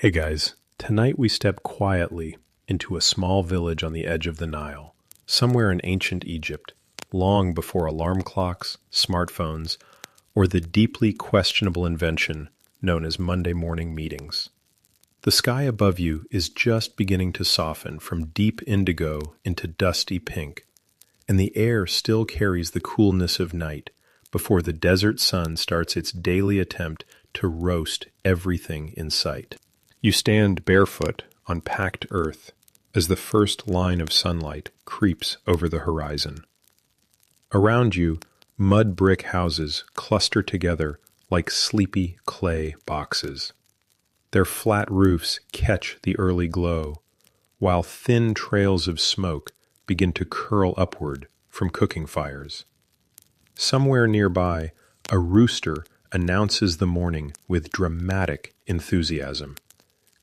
Hey guys, tonight we step quietly into a small village on the edge of the Nile, somewhere in ancient Egypt, long before alarm clocks, smartphones, or the deeply questionable invention known as Monday morning meetings. The sky above you is just beginning to soften from deep indigo into dusty pink, and the air still carries the coolness of night before the desert sun starts its daily attempt to roast everything in sight. You stand barefoot on packed earth as the first line of sunlight creeps over the horizon. Around you, mud brick houses cluster together like sleepy clay boxes. Their flat roofs catch the early glow, while thin trails of smoke begin to curl upward from cooking fires. Somewhere nearby, a rooster announces the morning with dramatic enthusiasm,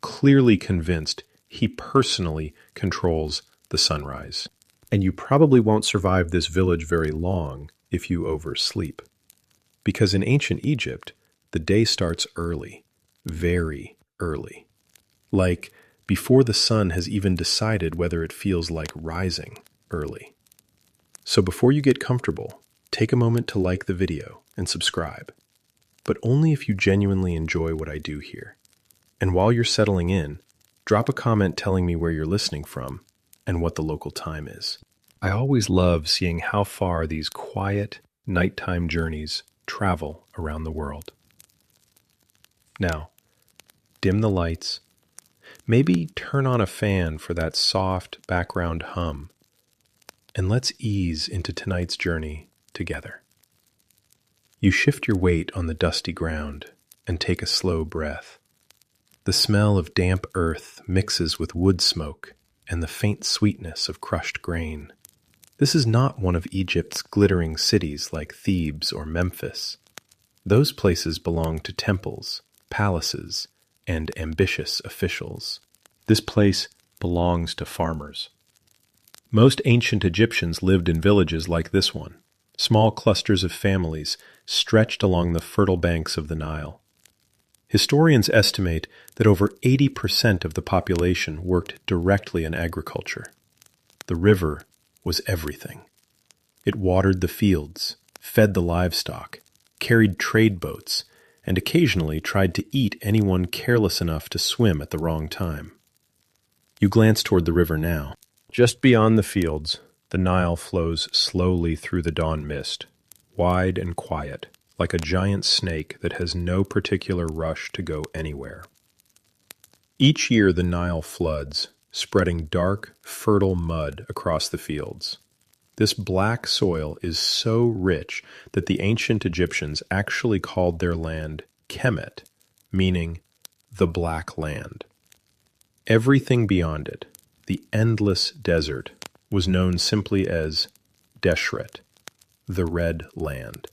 clearly convinced he personally controls the sunrise. And you probably won't survive this village very long if you oversleep. Because in ancient Egypt, the day starts early, very early. Like before the sun has even decided whether it feels like rising early. So before you get comfortable, take a moment to like the video and subscribe. But only if you genuinely enjoy what I do here. And while you're settling in, drop a comment telling me where you're listening from and what the local time is. I always love seeing how far these quiet, nighttime journeys travel around the world. Now, dim the lights. Maybe turn on a fan for that soft background hum. And let's ease into tonight's journey together. You shift your weight on the dusty ground and take a slow breath. The smell of damp earth mixes with wood smoke and the faint sweetness of crushed grain. This is not one of Egypt's glittering cities like Thebes or Memphis. Those places belong to temples, palaces, and ambitious officials. This place belongs to farmers. Most ancient Egyptians lived in villages like this one, small clusters of families stretched along the fertile banks of the Nile. Historians estimate that over 80% of the population worked directly in agriculture. The river was everything. It watered the fields, fed the livestock, carried trade boats, and occasionally tried to eat anyone careless enough to swim at the wrong time. You glance toward the river now. Just beyond the fields, the Nile flows slowly through the dawn mist, wide and quiet, like a giant snake that has no particular rush to go anywhere. Each year the Nile floods, spreading dark, fertile mud across the fields. This black soil is so rich that the ancient Egyptians actually called their land Kemet, meaning the Black Land. Everything beyond it, the endless desert, was known simply as Deshret, the Red Land.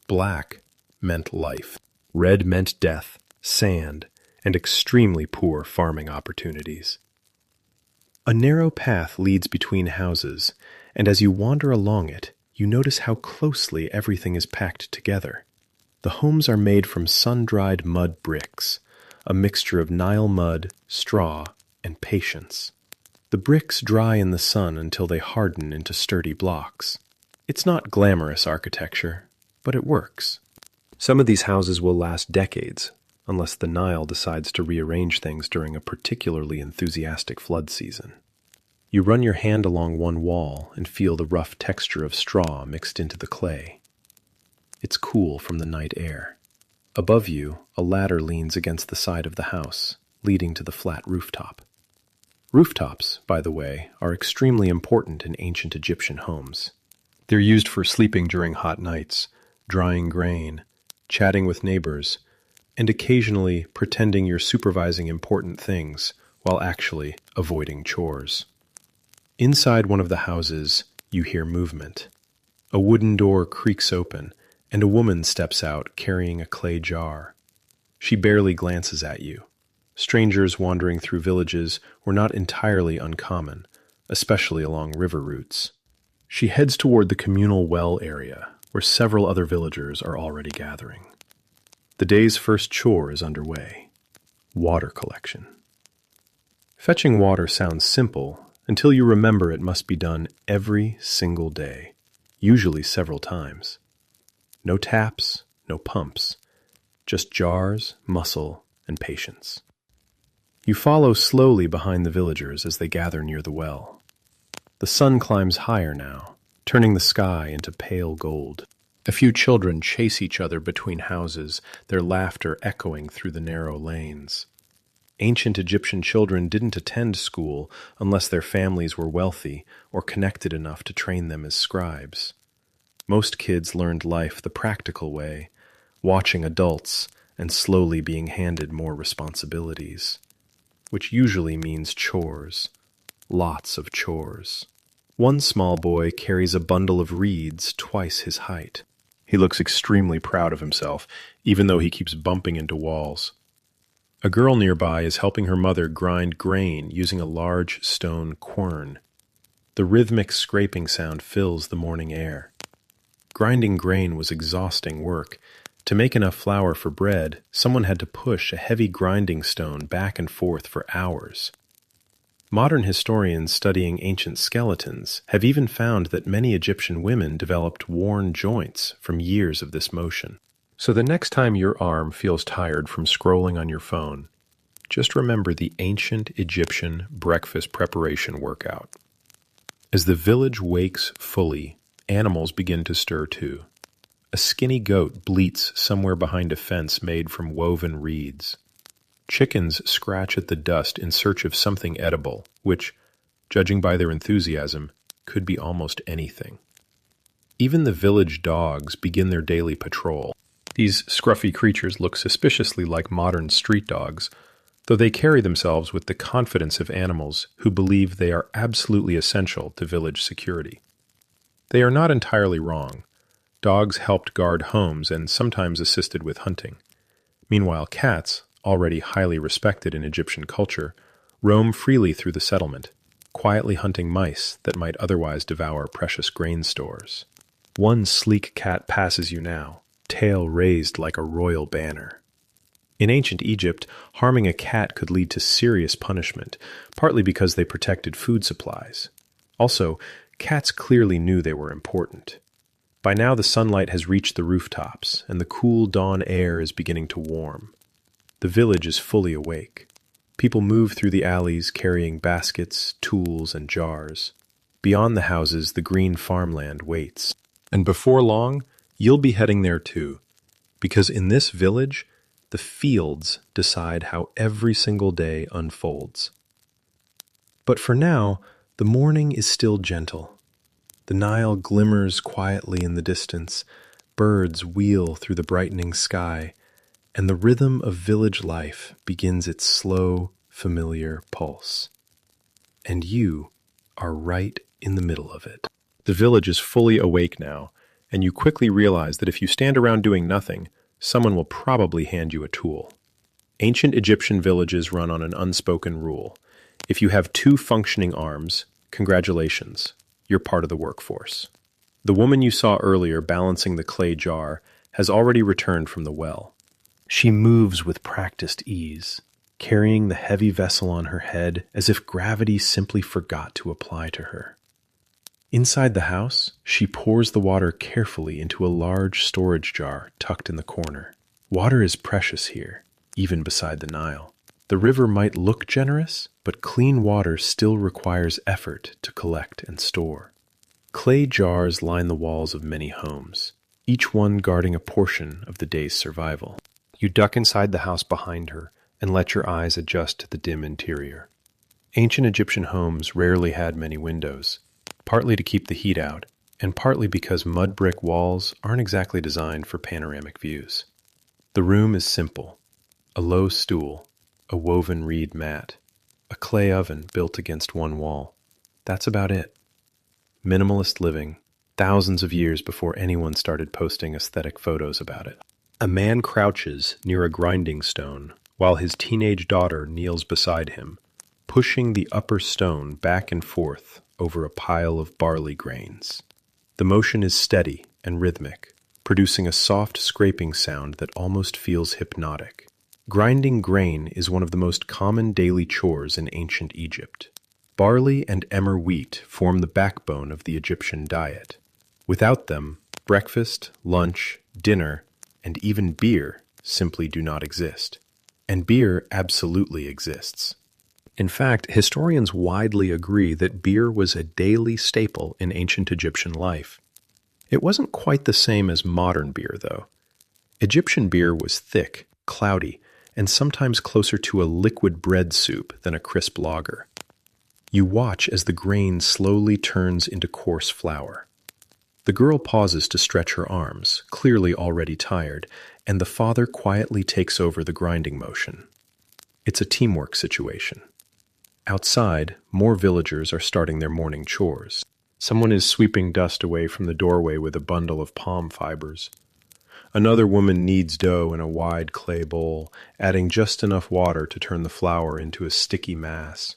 Black meant life, red meant death, sand, and extremely poor farming opportunities. A narrow path leads between houses, and as you wander along it, you notice how closely everything is packed together. The homes are made from sun-dried mud bricks, a mixture of Nile mud, straw, and patience. The bricks dry in the sun until they harden into sturdy blocks. It's not glamorous architecture, but it works. Some of these houses will last decades, unless the Nile decides to rearrange things during a particularly enthusiastic flood season. You run your hand along one wall and feel the rough texture of straw mixed into the clay. It's cool from the night air. Above you, a ladder leans against the side of the house, leading to the flat rooftop. Rooftops, by the way, are extremely important in ancient Egyptian homes. They're used for sleeping during hot nights, drying grain, chatting with neighbors, and occasionally pretending you're supervising important things while actually avoiding chores. Inside one of the houses, you hear movement. A wooden door creaks open, and a woman steps out carrying a clay jar. She barely glances at you. Strangers wandering through villages were not entirely uncommon, especially along river routes. She heads toward the communal well area, where several other villagers are already gathering. The day's first chore is underway. water collection. Fetching water sounds simple until you remember it must be done every single day, usually several times. No taps, no pumps, just jars, muscle, and patience. You follow slowly behind the villagers as they gather near the well. The sun climbs higher now, turning the sky into pale gold. A few children chase each other between houses, their laughter echoing through the narrow lanes. Ancient Egyptian children didn't attend school unless their families were wealthy or connected enough to train them as scribes. Most kids learned life the practical way, watching adults and slowly being handed more responsibilities, which usually means chores, lots of chores. One small boy carries a bundle of reeds twice his height. He looks extremely proud of himself, even though he keeps bumping into walls. A girl nearby is helping her mother grind grain using a large stone quern. The rhythmic scraping sound fills the morning air. Grinding grain was exhausting work. To make enough flour for bread, someone had to push a heavy grinding stone back and forth for hours. Modern historians studying ancient skeletons have even found that many Egyptian women developed worn joints from years of this motion. So the next time your arm feels tired from scrolling on your phone, just remember the ancient Egyptian breakfast preparation workout. As the village wakes fully, animals begin to stir too. A skinny goat bleats somewhere behind a fence made from woven reeds. Chickens scratch at the dust in search of something edible, which, judging by their enthusiasm, could be almost anything. Even the village dogs begin their daily patrol. These scruffy creatures look suspiciously like modern street dogs, though they carry themselves with the confidence of animals who believe they are absolutely essential to village security. They are not entirely wrong. Dogs helped guard homes and sometimes assisted with hunting. Meanwhile, cats, already highly respected in Egyptian culture, roam freely through the settlement, quietly hunting mice that might otherwise devour precious grain stores. One sleek cat passes you now, tail raised like a royal banner. In ancient Egypt, harming a cat could lead to serious punishment, partly because they protected food supplies. Also, cats clearly knew they were important. By now the sunlight has reached the rooftops, and the cool dawn air is beginning to warm. The village is fully awake. People move through the alleys carrying baskets, tools, and jars. Beyond the houses, the green farmland waits. And before long, you'll be heading there too, because in this village, the fields decide how every single day unfolds. But for now, the morning is still gentle. The Nile glimmers quietly in the distance, birds wheel through the brightening sky, and the rhythm of village life begins its slow, familiar pulse. And you are right in the middle of it. The village is fully awake now, and you quickly realize that if you stand around doing nothing, someone will probably hand you a tool. Ancient Egyptian villages run on an unspoken rule. If you have 2 functioning arms, congratulations, you're part of the workforce. The woman you saw earlier balancing the clay jar has already returned from the well. She moves with practiced ease, carrying the heavy vessel on her head as if gravity simply forgot to apply to her. Inside the house, she pours the water carefully into a large storage jar tucked in the corner. Water is precious here, even beside the Nile. The river might look generous, but clean water still requires effort to collect and store. Clay jars line the walls of many homes, each one guarding a portion of the day's survival. You duck inside the house behind her and let your eyes adjust to the dim interior. Ancient Egyptian homes rarely had many windows, partly to keep the heat out, and partly because mud brick walls aren't exactly designed for panoramic views. The room is simple: a low stool, a woven reed mat, a clay oven built against one wall. That's about it. Minimalist living, thousands of years before anyone started posting aesthetic photos about it. A man crouches near a grinding stone while his teenage daughter kneels beside him, pushing the upper stone back and forth over a pile of barley grains. The motion is steady and rhythmic, producing a soft scraping sound that almost feels hypnotic. Grinding grain is one of the most common daily chores in ancient Egypt. Barley and emmer wheat form the backbone of the Egyptian diet. Without them, breakfast, lunch, dinner, and even beer simply do not exist. And beer absolutely exists. In fact, historians widely agree that beer was a daily staple in ancient Egyptian life. It wasn't quite the same as modern beer, though. Egyptian beer was thick, cloudy, and sometimes closer to a liquid bread soup than a crisp lager. You watch as the grain slowly turns into coarse flour. The girl pauses to stretch her arms, clearly already tired, and the father quietly takes over the grinding motion. It's a teamwork situation. Outside, more villagers are starting their morning chores. Someone is sweeping dust away from the doorway with a bundle of palm fibers. Another woman kneads dough in a wide clay bowl, adding just enough water to turn the flour into a sticky mass.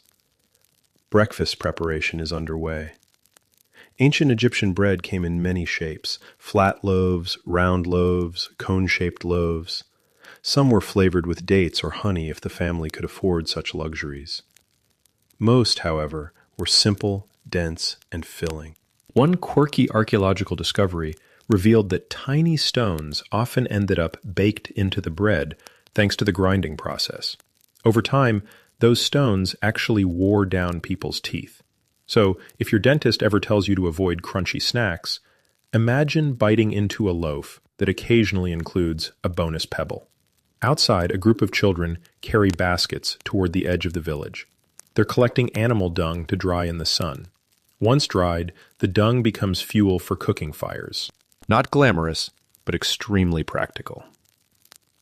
Breakfast preparation is underway. Ancient Egyptian bread came in many shapes: flat loaves, round loaves, cone-shaped loaves. Some were flavored with dates or honey if the family could afford such luxuries. Most, however, were simple, dense, and filling. One quirky archaeological discovery revealed that tiny stones often ended up baked into the bread thanks to the grinding process. Over time, those stones actually wore down people's teeth. So, if your dentist ever tells you to avoid crunchy snacks, imagine biting into a loaf that occasionally includes a bonus pebble. Outside, a group of children carry baskets toward the edge of the village. They're collecting animal dung to dry in the sun. Once dried, the dung becomes fuel for cooking fires. Not glamorous, but extremely practical.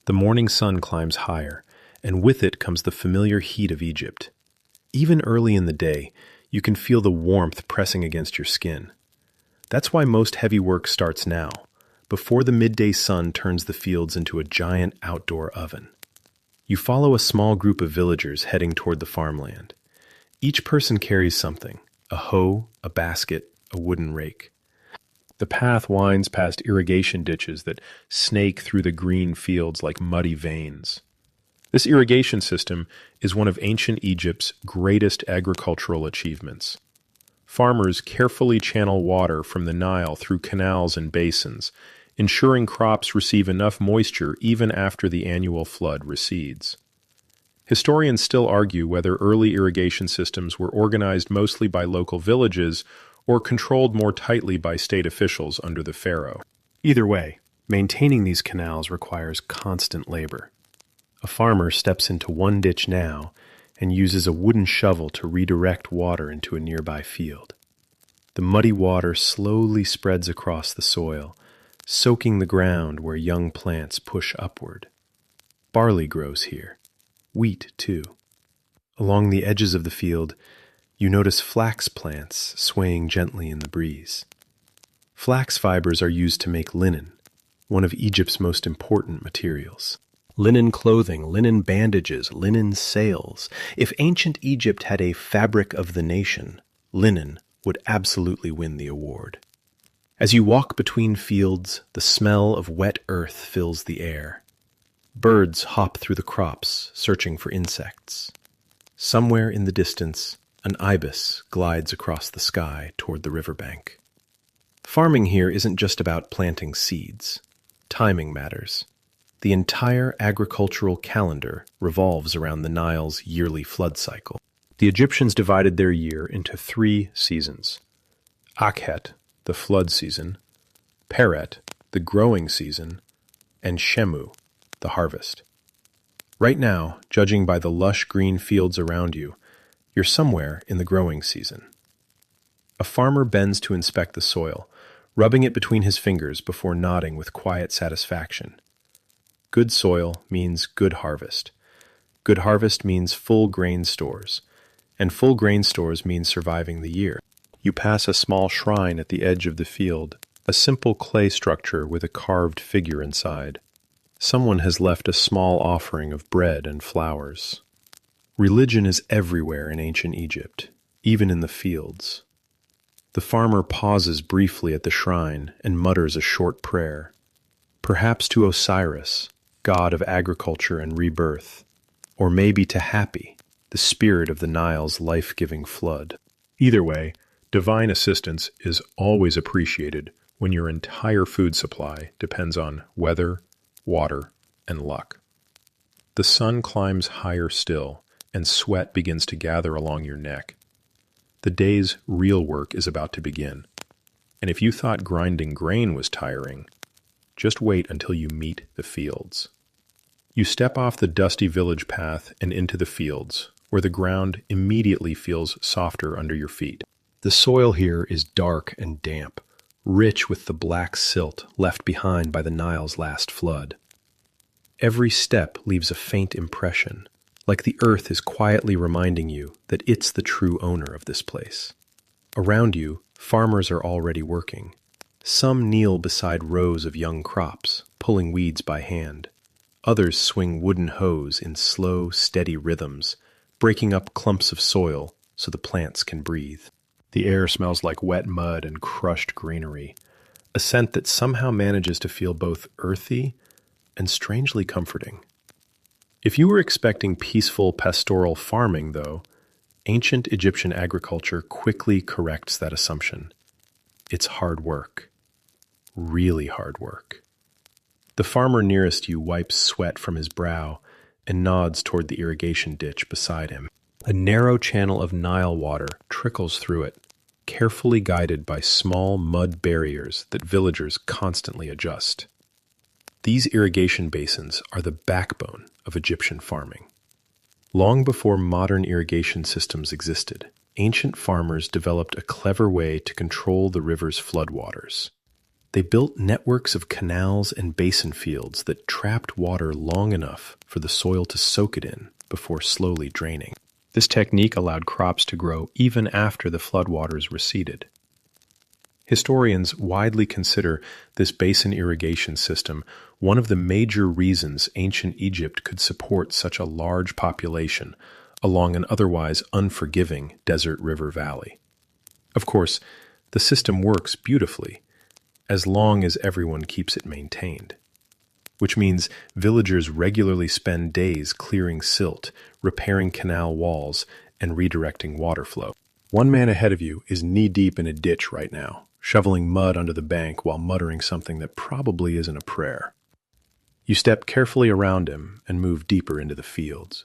The morning sun climbs higher, and with it comes the familiar heat of Egypt. Even early in the day, you can feel the warmth pressing against your skin. That's why most heavy work starts now, before the midday sun turns the fields into a giant outdoor oven. You follow a small group of villagers heading toward the farmland. Each person carries something: a hoe, a basket, a wooden rake. The path winds past irrigation ditches that snake through the green fields like muddy veins. This irrigation system is one of ancient Egypt's greatest agricultural achievements. Farmers carefully channel water from the Nile through canals and basins, ensuring crops receive enough moisture even after the annual flood recedes. Historians still argue whether early irrigation systems were organized mostly by local villages or controlled more tightly by state officials under the pharaoh. Either way, maintaining these canals requires constant labor. A farmer steps into one ditch now and uses a wooden shovel to redirect water into a nearby field. The muddy water slowly spreads across the soil, soaking the ground where young plants push upward. Barley grows here. Wheat, too. Along the edges of the field, you notice flax plants swaying gently in the breeze. Flax fibers are used to make linen, one of Egypt's most important materials. Linen clothing, linen bandages, linen sails. If ancient Egypt had a fabric of the nation, linen would absolutely win the award. As you walk between fields, the smell of wet earth fills the air. Birds hop through the crops, searching for insects. Somewhere in the distance, an ibis glides across the sky toward the riverbank. Farming here isn't just about planting seeds. Timing matters. The entire agricultural calendar revolves around the Nile's yearly flood cycle. The Egyptians divided their year into 3 seasons: Akhet, the flood season; Peret, the growing season; and Shemu, the harvest. Right now, judging by the lush green fields around you, you're somewhere in the growing season. A farmer bends to inspect the soil, rubbing it between his fingers before nodding with quiet satisfaction. Good soil means good harvest. Good harvest means full grain stores. And full grain stores means surviving the year. You pass a small shrine at the edge of the field, a simple clay structure with a carved figure inside. Someone has left a small offering of bread and flowers. Religion is everywhere in ancient Egypt, even in the fields. The farmer pauses briefly at the shrine and mutters a short prayer, perhaps to Osiris, god of agriculture and rebirth, or maybe to Happy, the spirit of the Nile's life-giving flood. Either way, divine assistance is always appreciated when your entire food supply depends on weather, water, and luck. The sun climbs higher still, and sweat begins to gather along your neck. The day's real work is about to begin. And if you thought grinding grain was tiring, just wait until you meet the fields. You step off the dusty village path and into the fields, where the ground immediately feels softer under your feet. The soil here is dark and damp, rich with the black silt left behind by the Nile's last flood. Every step leaves a faint impression, like the earth is quietly reminding you that it's the true owner of this place. Around you, farmers are already working. Some kneel beside rows of young crops, pulling weeds by hand. Others swing wooden hoes in slow, steady rhythms, breaking up clumps of soil so the plants can breathe. The air smells like wet mud and crushed greenery, a scent that somehow manages to feel both earthy and strangely comforting. If you were expecting peaceful pastoral farming, though, ancient Egyptian agriculture quickly corrects that assumption. It's hard work. Really hard work. The farmer nearest you wipes sweat from his brow and nods toward the irrigation ditch beside him. A narrow channel of Nile water trickles through it, carefully guided by small mud barriers that villagers constantly adjust. These irrigation basins are the backbone of Egyptian farming. Long before modern irrigation systems existed, ancient farmers developed a clever way to control the river's floodwaters. They built networks of canals and basin fields that trapped water long enough for the soil to soak it in before slowly draining. This technique allowed crops to grow even after the floodwaters receded. Historians widely consider this basin irrigation system one of the major reasons ancient Egypt could support such a large population along an otherwise unforgiving desert river valley. Of course, the system works beautifully, as long as everyone keeps it maintained, which means villagers regularly spend days clearing silt, repairing canal walls, and redirecting water flow. One man ahead of you is knee-deep in a ditch right now, shoveling mud under the bank while muttering something that probably isn't a prayer. You step carefully around him and move deeper into the fields.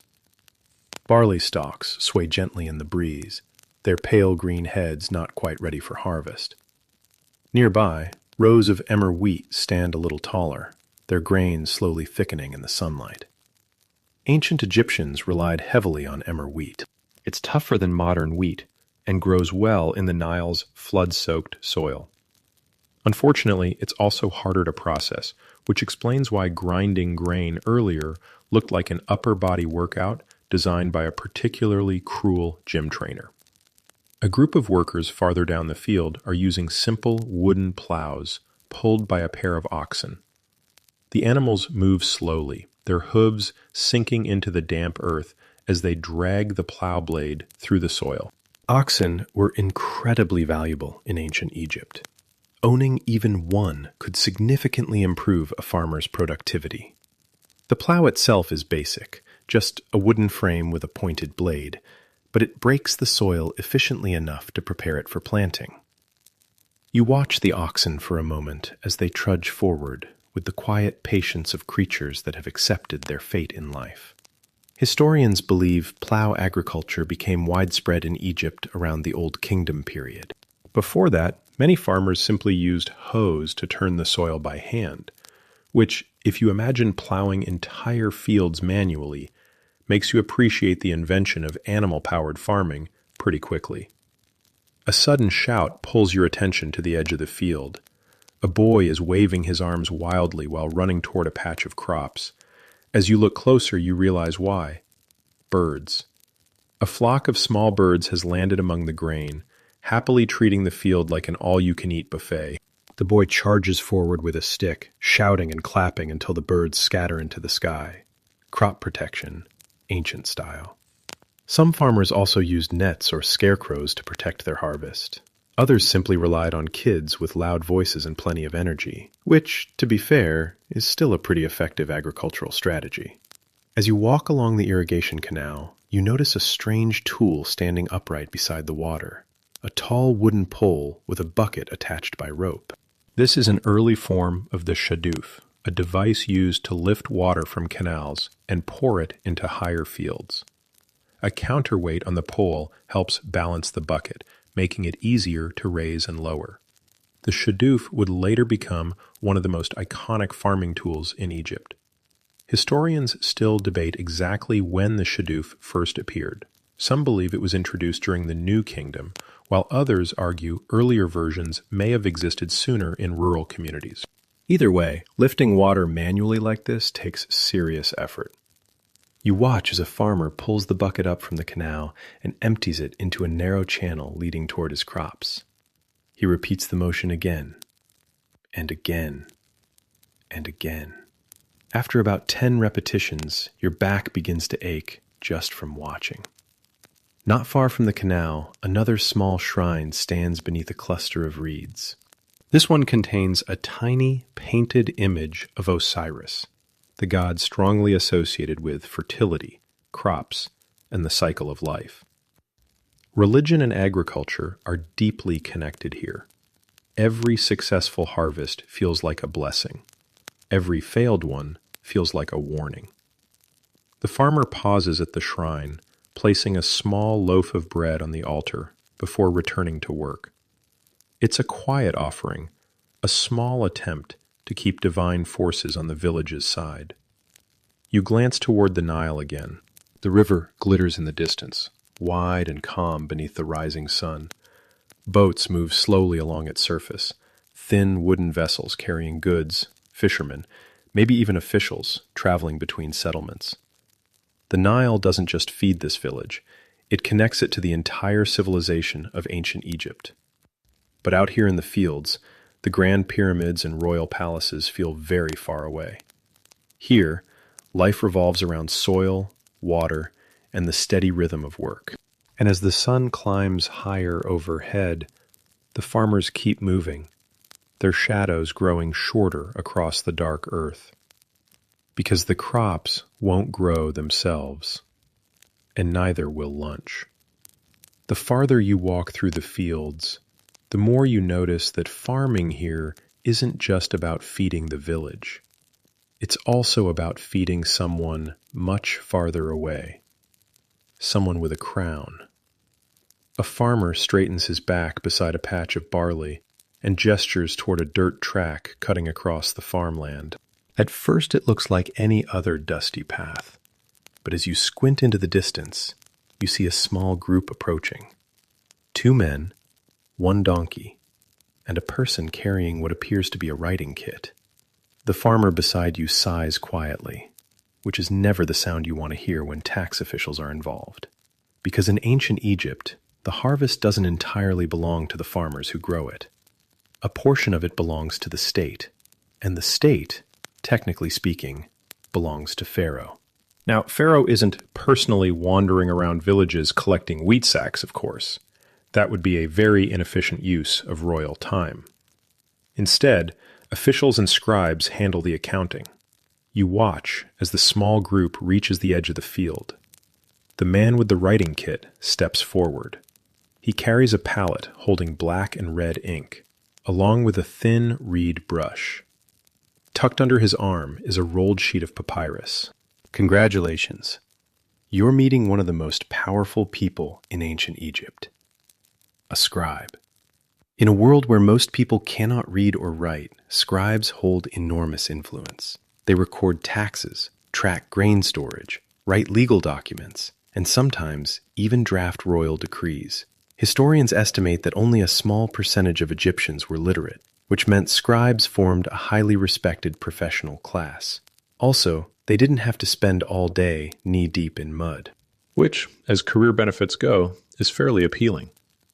Barley stalks sway gently in the breeze, their pale green heads not quite ready for harvest. Nearby, rows of emmer wheat stand a little taller, their grains slowly thickening in the sunlight. Ancient Egyptians relied heavily on emmer wheat. It's tougher than modern wheat and grows well in the Nile's flood-soaked soil. Unfortunately, it's also harder to process, which explains why grinding grain earlier looked like an upper-body workout designed by a particularly cruel gym trainer. A group of workers farther down the field are using simple wooden plows pulled by a pair of oxen. The animals move slowly, their hooves sinking into the damp earth as they drag the plow blade through the soil. Oxen were incredibly valuable in ancient Egypt. Owning even one could significantly improve a farmer's productivity. The plow itself is basic, just a wooden frame with a pointed blade, but it breaks the soil efficiently enough to prepare it for planting. You watch the oxen for a moment as they trudge forward with the quiet patience of creatures that have accepted their fate in life. Historians believe plow agriculture became widespread in Egypt around the Old Kingdom period. Before that, many farmers simply used hoes to turn the soil by hand, which, if you imagine plowing entire fields manually, makes you appreciate the invention of animal-powered farming pretty quickly. A sudden shout pulls your attention to the edge of the field. A boy is waving his arms wildly while running toward a patch of crops. As you look closer, you realize why. Birds. A flock of small birds has landed among the grain, happily treating the field like an all-you-can-eat buffet. The boy charges forward with a stick, shouting and clapping until the birds scatter into the sky. Crop protection, ancient style. Some farmers also used nets or scarecrows to protect their harvest. Others simply relied on kids with loud voices and plenty of energy, which, to be fair, is still a pretty effective agricultural strategy. As you walk along the irrigation canal, you notice a strange tool standing upright beside the water, a tall wooden pole with a bucket attached by rope. This is an early form of the shadoof, a device used to lift water from canals and pour it into higher fields. A counterweight on the pole helps balance the bucket, making it easier to raise and lower. The shadoof would later become one of the most iconic farming tools in Egypt. Historians still debate exactly when the shadoof first appeared. Some believe it was introduced during the New Kingdom, while others argue earlier versions may have existed sooner in rural communities. Either way, lifting water manually like this takes serious effort. You watch as a farmer pulls the bucket up from the canal and empties it into a narrow channel leading toward his crops. He repeats the motion again, and again, and again. After about 10 repetitions, your back begins to ache just from watching. Not far from the canal, another small shrine stands beneath a cluster of reeds. This one contains a tiny, painted image of Osiris, the god strongly associated with fertility, crops, and the cycle of life. Religion and agriculture are deeply connected here. Every successful harvest feels like a blessing. Every failed one feels like a warning. The farmer pauses at the shrine, placing a small loaf of bread on the altar before returning to work. It's a quiet offering, a small attempt to keep divine forces on the village's side. You glance toward the Nile again. The river glitters in the distance, wide and calm beneath the rising sun. Boats move slowly along its surface, thin wooden vessels carrying goods, fishermen, maybe even officials traveling between settlements. The Nile doesn't just feed this village, it connects it to the entire civilization of ancient Egypt. But out here in the fields, the grand pyramids and royal palaces feel very far away. Here, life revolves around soil, water, and the steady rhythm of work. And as the sun climbs higher overhead, the farmers keep moving, their shadows growing shorter across the dark earth. Because the crops won't grow themselves, and neither will lunch. The farther you walk through the fields, the more you notice that farming here isn't just about feeding the village. It's also about feeding someone much farther away, someone with a crown. A farmer straightens his back beside a patch of barley and gestures toward a dirt track cutting across the farmland. At first it looks like any other dusty path, but as you squint into the distance, you see a small group approaching. 2 men, 1 donkey, and a person carrying what appears to be a writing kit. The farmer beside you sighs quietly, which is never the sound you want to hear when tax officials are involved. Because in ancient Egypt, the harvest doesn't entirely belong to the farmers who grow it. A portion of it belongs to the state, and the state, technically speaking, belongs to Pharaoh. Now, Pharaoh isn't personally wandering around villages collecting wheat sacks, of course. That would be a very inefficient use of royal time. Instead, officials and scribes handle the accounting. You watch as the small group reaches the edge of the field. The man with the writing kit steps forward. He carries a palette holding black and red ink, along with a thin reed brush. Tucked under his arm is a rolled sheet of papyrus. Congratulations. You're meeting one of the most powerful people in ancient Egypt. A scribe. In a world where most people cannot read or write, scribes hold enormous influence. They record taxes, track grain storage, write legal documents, and sometimes even draft royal decrees. Historians estimate that only a small percentage of Egyptians were literate, which meant scribes formed a highly respected professional class. Also, they didn't have to spend all day knee-deep in mud, which, as career benefits go, is fairly appealing.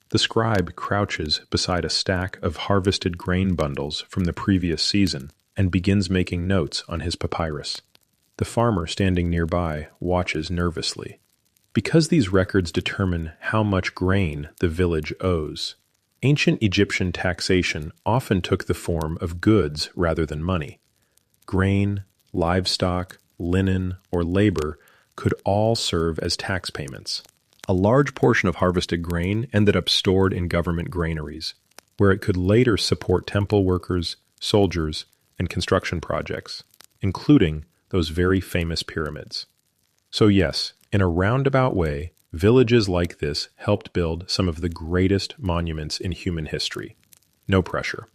The scribe crouches beside a stack of harvested grain bundles from the previous season and begins making notes on his papyrus. The farmer standing nearby watches nervously. Because these records determine how much grain the village owes, Ancient Egyptian taxation often took the form of goods rather than money. Grain, livestock, linen, or labor could all serve as tax payments. A large portion of harvested grain ended up stored in government granaries, where it could later support temple workers, soldiers, and construction projects, including those very famous pyramids. So yes, in a roundabout way, villages like this helped build some of the greatest monuments in human history. No pressure.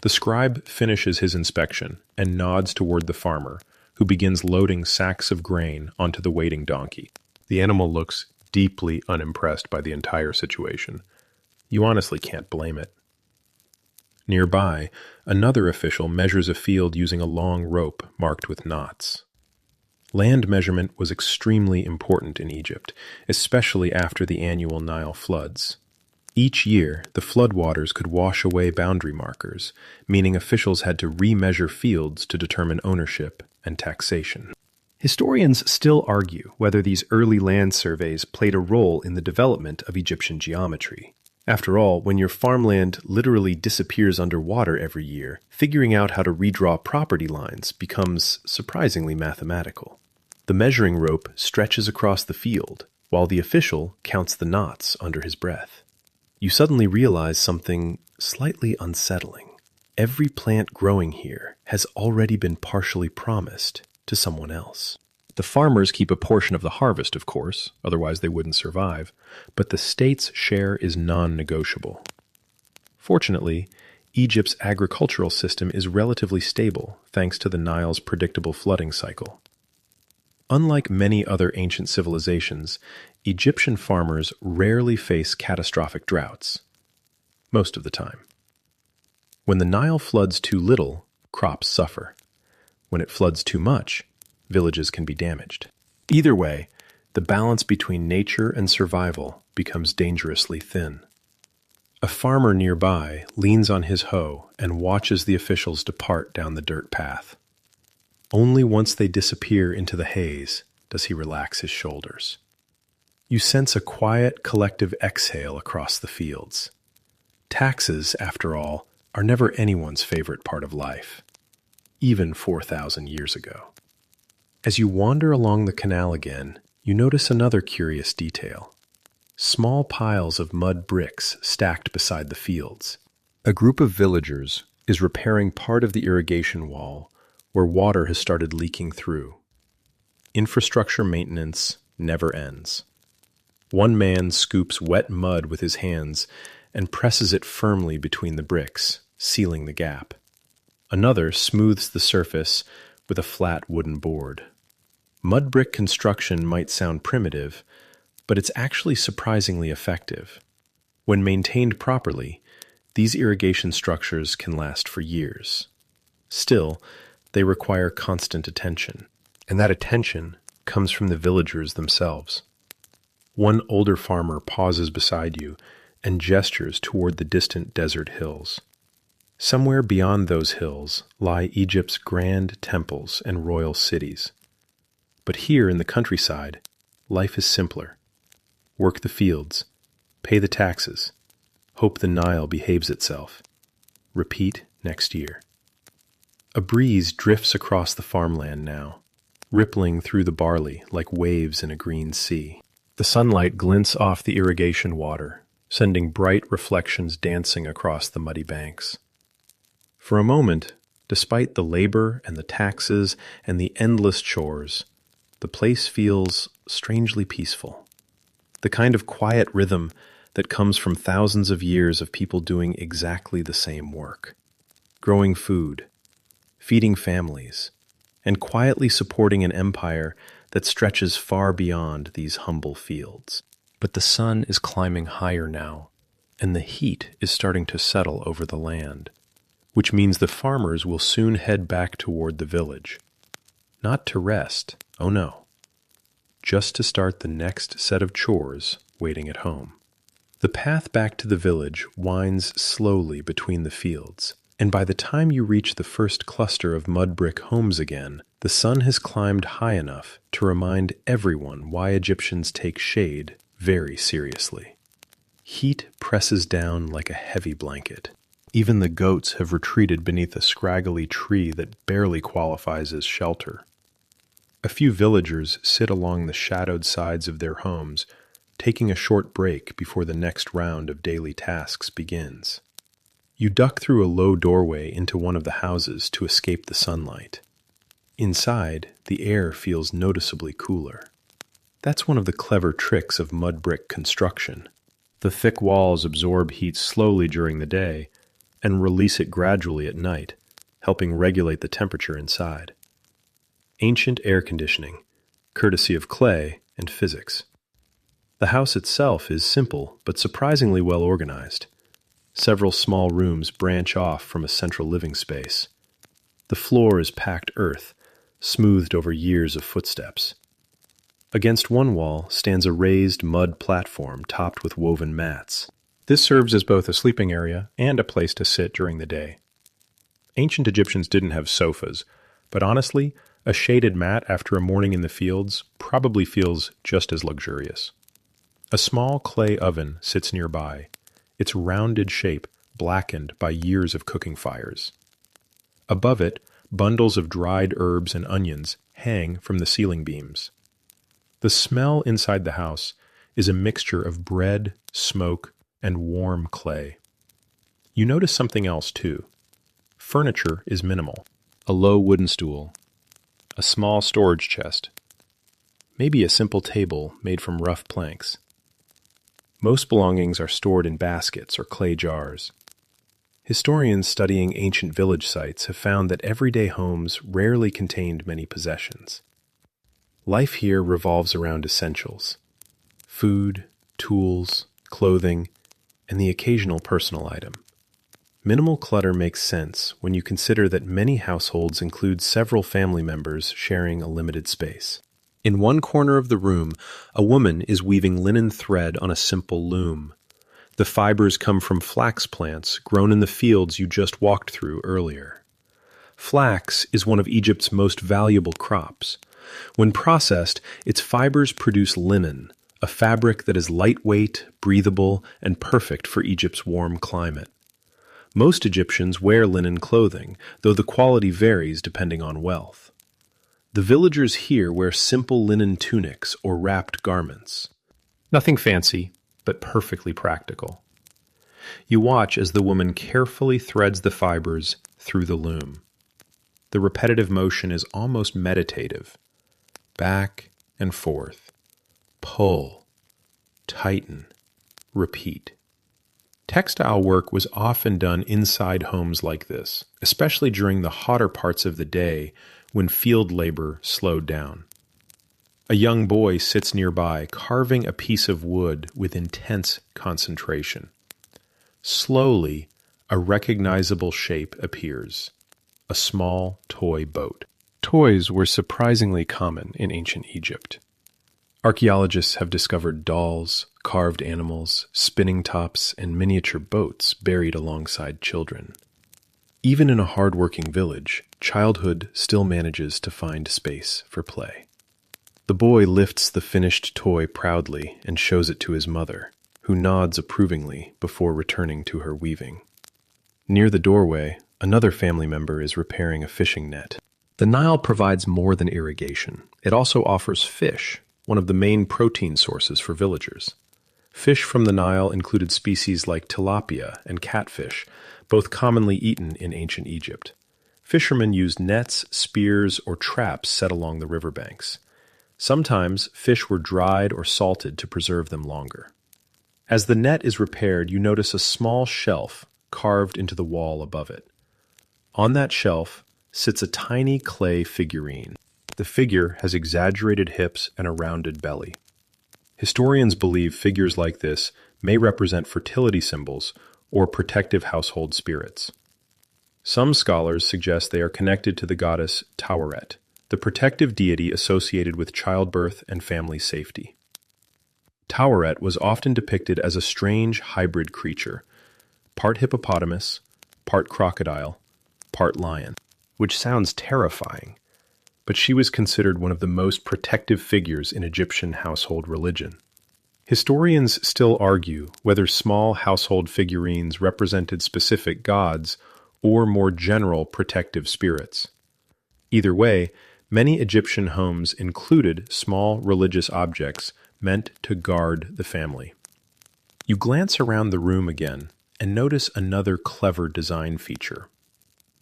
The scribe finishes his inspection and nods toward the farmer, who begins loading sacks of grain onto the waiting donkey. The animal looks deeply unimpressed by the entire situation. You honestly can't blame it. Nearby, another official measures a field using a long rope marked with knots. Land measurement was extremely important in Egypt, especially after the annual Nile floods. Each year, the floodwaters could wash away boundary markers, meaning officials had to remeasure fields to determine ownership and taxation. Historians still argue whether these early land surveys played a role in the development of Egyptian geometry. After all, when your farmland literally disappears underwater every year, figuring out how to redraw property lines becomes surprisingly mathematical. The measuring rope stretches across the field, while the official counts the knots under his breath. You suddenly realize something slightly unsettling. Every plant growing here has already been partially promised to someone else. The farmers keep a portion of the harvest, of course, otherwise they wouldn't survive, but the state's share is non-negotiable. Fortunately, Egypt's agricultural system is relatively stable thanks to the Nile's predictable flooding cycle. Unlike many other ancient civilizations, Egyptian farmers rarely face catastrophic droughts, most of the time. When the Nile floods too little, crops suffer. When it floods too much, villages can be damaged. Either way, the balance between nature and survival becomes dangerously thin. A farmer nearby leans on his hoe and watches the officials depart down the dirt path. Only once they disappear into the haze does he relax his shoulders. You sense a quiet, collective exhale across the fields. Taxes, after all, are never anyone's favorite part of life, even 4,000 years ago. As you wander along the canal again, you notice another curious detail. Small piles of mud bricks stacked beside the fields. A group of villagers is repairing part of the irrigation wall where water has started leaking through. Infrastructure maintenance never ends. One man scoops wet mud with his hands and presses it firmly between the bricks, sealing the gap. Another smooths the surface with a flat wooden board. Mud brick construction might sound primitive, but it's actually surprisingly effective. When maintained properly, these irrigation structures can last for years. Still, they require constant attention, and that attention comes from the villagers themselves. One older farmer pauses beside you and gestures toward the distant desert hills. Somewhere beyond those hills lie Egypt's grand temples and royal cities. But here in the countryside, life is simpler. Work the fields, pay the taxes, hope the Nile behaves itself. Repeat next year. A breeze drifts across the farmland now, rippling through the barley like waves in a green sea. The sunlight glints off the irrigation water, sending bright reflections dancing across the muddy banks. For a moment, despite the labor and the taxes and the endless chores, the place feels strangely peaceful. The kind of quiet rhythm that comes from thousands of years of people doing exactly the same work. Growing food, feeding families, and quietly supporting an empire that stretches far beyond these humble fields. But the sun is climbing higher now, and the heat is starting to settle over the land, which means the farmers will soon head back toward the village. Not to rest, oh no, just to start the next set of chores waiting at home. The path back to the village winds slowly between the fields, and by the time you reach the first cluster of mud brick homes again, the sun has climbed high enough to remind everyone why Egyptians take shade very seriously. Heat presses down like a heavy blanket. Even the goats have retreated beneath a scraggly tree that barely qualifies as shelter. A few villagers sit along the shadowed sides of their homes, taking a short break before the next round of daily tasks begins. You duck through a low doorway into one of the houses to escape the sunlight. Inside, the air feels noticeably cooler. That's one of the clever tricks of mud brick construction. The thick walls absorb heat slowly during the day and release it gradually at night, helping regulate the temperature inside. Ancient air conditioning, courtesy of clay and physics. The house itself is simple but surprisingly well organized. Several small rooms branch off from a central living space. The floor is packed earth, smoothed over years of footsteps. Against one wall stands a raised mud platform topped with woven mats. This serves as both a sleeping area and a place to sit during the day. Ancient Egyptians didn't have sofas, but honestly, a shaded mat after a morning in the fields probably feels just as luxurious. A small clay oven sits nearby, its rounded shape blackened by years of cooking fires. Above it, bundles of dried herbs and onions hang from the ceiling beams. The smell inside the house is a mixture of bread, smoke, and warm clay. You notice something else too. Furniture is minimal. A low wooden stool, a small storage chest, maybe a simple table made from rough planks. Most belongings are stored in baskets or clay jars. Historians studying ancient village sites have found that everyday homes rarely contained many possessions. Life here revolves around essentials: food, tools, clothing, and the occasional personal item. Minimal clutter makes sense when you consider that many households include several family members sharing a limited space. In one corner of the room, a woman is weaving linen thread on a simple loom. The fibers come from flax plants grown in the fields you just walked through earlier. Flax is one of Egypt's most valuable crops. When processed, its fibers produce linen, a fabric that is lightweight, breathable, and perfect for Egypt's warm climate. Most Egyptians wear linen clothing, though the quality varies depending on wealth. The villagers here wear simple linen tunics or wrapped garments. Nothing fancy, but perfectly practical. You watch as the woman carefully threads the fibers through the loom. The repetitive motion is almost meditative. Back and forth. Pull. Tighten. Repeat. Textile work was often done inside homes like this, especially during the hotter parts of the day when field labor slowed down. A young boy sits nearby, carving a piece of wood with intense concentration. Slowly, a recognizable shape appears: a small toy boat. Toys were surprisingly common in ancient Egypt. Archaeologists have discovered dolls, carved animals, spinning tops, and miniature boats buried alongside children. Even in a hard-working village, childhood still manages to find space for play. The boy lifts the finished toy proudly and shows it to his mother, who nods approvingly before returning to her weaving. Near the doorway, another family member is repairing a fishing net. The Nile provides more than irrigation. It also offers fish, one of the main protein sources for villagers. Fish from the Nile included species like tilapia and catfish, both commonly eaten in ancient Egypt. Fishermen used nets, spears, or traps set along the riverbanks. Sometimes fish were dried or salted to preserve them longer. As the net is repaired, you notice a small shelf carved into the wall above it. On that shelf sits a tiny clay figurine. The figure has exaggerated hips and a rounded belly. Historians believe figures like this may represent fertility symbols or protective household spirits. Some scholars suggest they are connected to the goddess Taweret, the protective deity associated with childbirth and family safety. Taweret was often depicted as a strange hybrid creature, part hippopotamus, part crocodile, part lion, which sounds terrifying, but she was considered one of the most protective figures in Egyptian household religion. Historians still argue whether small household figurines represented specific gods or more general protective spirits. Either way, many Egyptian homes included small religious objects meant to guard the family. You glance around the room again and notice another clever design feature.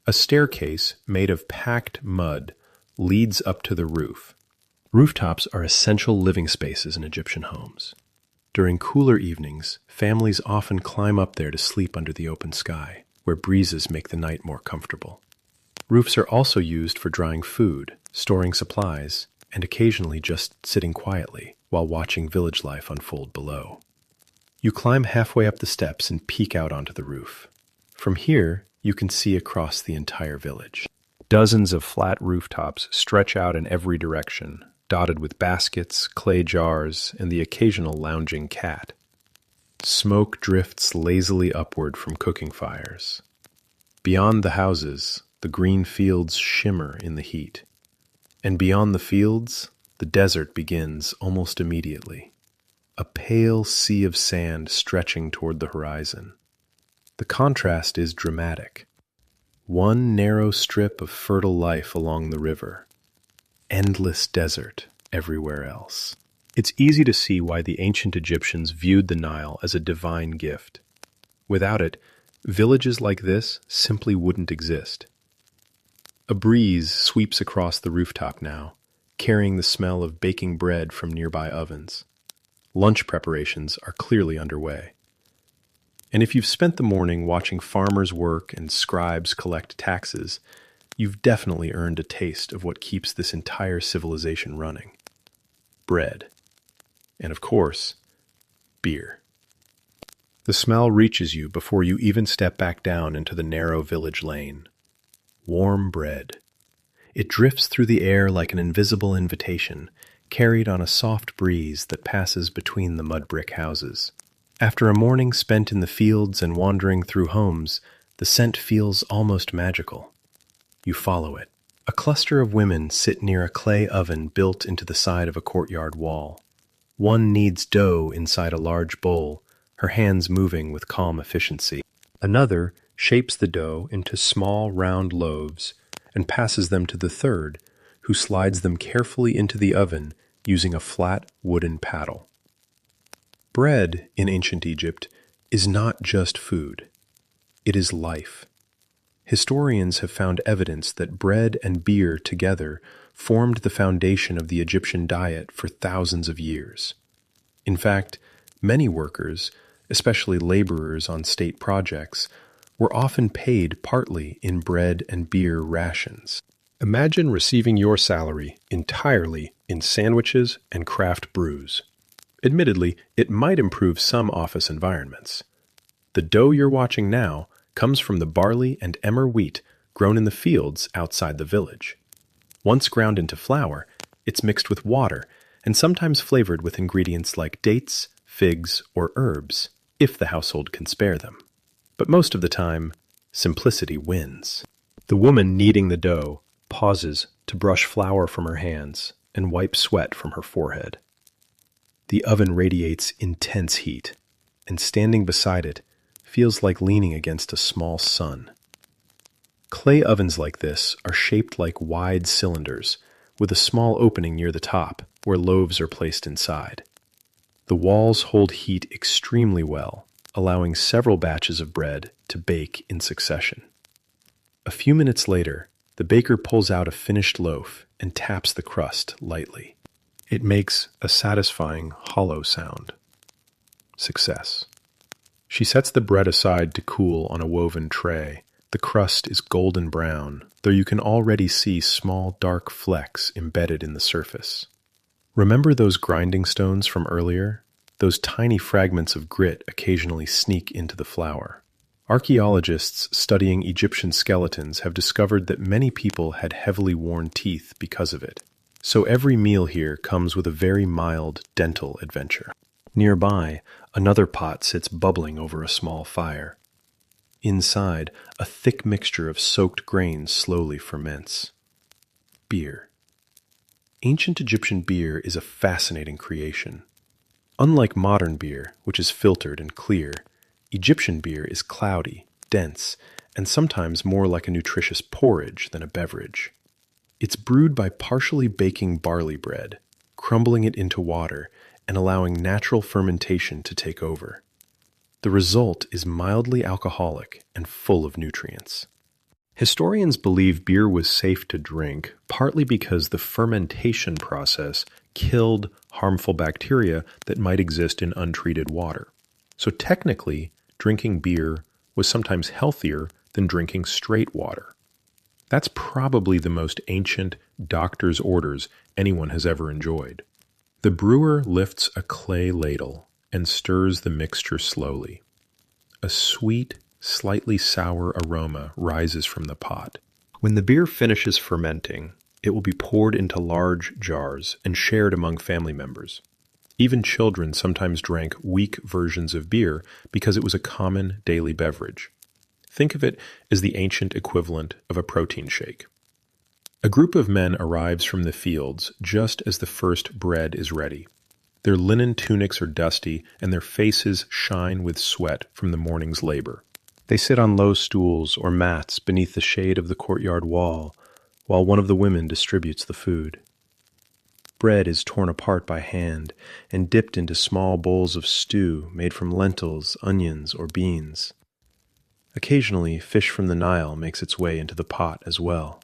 A staircase made of packed mud leads up to the roof. Rooftops are essential living spaces in Egyptian homes. During cooler evenings, families often climb up there to sleep under the open sky, where breezes make the night more comfortable. Roofs are also used for drying food, storing supplies, and occasionally just sitting quietly while watching village life unfold below. You climb halfway up the steps and peek out onto the roof. From here, you can see across the entire village. Dozens of flat rooftops stretch out in every direction, dotted with baskets, clay jars, and the occasional lounging cat. Smoke drifts lazily upward from cooking fires. Beyond the houses, the green fields shimmer in the heat. And beyond the fields, the desert begins almost immediately. A pale sea of sand stretching toward the horizon. The contrast is dramatic. One narrow strip of fertile life along the river. Endless desert everywhere else. It's easy to see why the ancient Egyptians viewed the Nile as a divine gift. Without it, villages like this simply wouldn't exist. A breeze sweeps across the rooftop now, carrying the smell of baking bread from nearby ovens. Lunch preparations are clearly underway. And if you've spent the morning watching farmers work and scribes collect taxes, you've definitely earned a taste of what keeps this entire civilization running. Bread. And of course, beer. The smell reaches you before you even step back down into the narrow village lane. Warm bread. It drifts through the air like an invisible invitation, carried on a soft breeze that passes between the mud brick houses. After a morning spent in the fields and wandering through homes, the scent feels almost magical. You follow it. A cluster of women sit near a clay oven built into the side of a courtyard wall. One kneads dough inside a large bowl, her hands moving with calm efficiency. Another shapes the dough into small round loaves and passes them to the third, who slides them carefully into the oven using a flat wooden paddle. Bread in ancient Egypt is not just food. It is life. Historians have found evidence that bread and beer together formed the foundation of the Egyptian diet for thousands of years. In fact, many workers, especially laborers on state projects, were often paid partly in bread and beer rations. Imagine receiving your salary entirely in sandwiches and craft brews. Admittedly, it might improve some office environments. The dough you're watching now comes from the barley and emmer wheat grown in the fields outside the village. Once ground into flour, it's mixed with water and sometimes flavored with ingredients like dates, figs, or herbs, if the household can spare them. But most of the time, simplicity wins. The woman kneading the dough pauses to brush flour from her hands and wipe sweat from her forehead. The oven radiates intense heat, and standing beside it feels like leaning against a small sun. Clay ovens like this are shaped like wide cylinders, with a small opening near the top where loaves are placed inside. The walls hold heat extremely well, allowing several batches of bread to bake in succession. A few minutes later, the baker pulls out a finished loaf and taps the crust lightly. It makes a satisfying hollow sound. Success. She sets the bread aside to cool on a woven tray. The crust is golden brown, though you can already see small dark flecks embedded in the surface. Remember those grinding stones from earlier? Those tiny fragments of grit occasionally sneak into the flour. Archaeologists studying Egyptian skeletons have discovered that many people had heavily worn teeth because of it. So every meal here comes with a very mild dental adventure. Nearby, another pot sits bubbling over a small fire. Inside, a thick mixture of soaked grains slowly ferments. Beer. Ancient Egyptian beer is a fascinating creation. Unlike modern beer, which is filtered and clear, Egyptian beer is cloudy, dense, and sometimes more like a nutritious porridge than a beverage. It's brewed by partially baking barley bread, crumbling it into water, and allowing natural fermentation to take over. The result is mildly alcoholic and full of nutrients. Historians believe beer was safe to drink partly because the fermentation process killed harmful bacteria that might exist in untreated water. So technically, drinking beer was sometimes healthier than drinking straight water. That's probably the most ancient doctor's orders anyone has ever enjoyed. The brewer lifts a clay ladle and stirs the mixture slowly. A sweet, slightly sour aroma rises from the pot. When the beer finishes fermenting, it will be poured into large jars and shared among family members. Even children sometimes drank weak versions of beer because it was a common daily beverage. Think of it as the ancient equivalent of a protein shake. A group of men arrives from the fields just as the first bread is ready. Their linen tunics are dusty, and their faces shine with sweat from the morning's labor. They sit on low stools or mats beneath the shade of the courtyard wall, while one of the women distributes the food. Bread is torn apart by hand and dipped into small bowls of stew made from lentils, onions, or beans. Occasionally, fish from the Nile makes its way into the pot as well.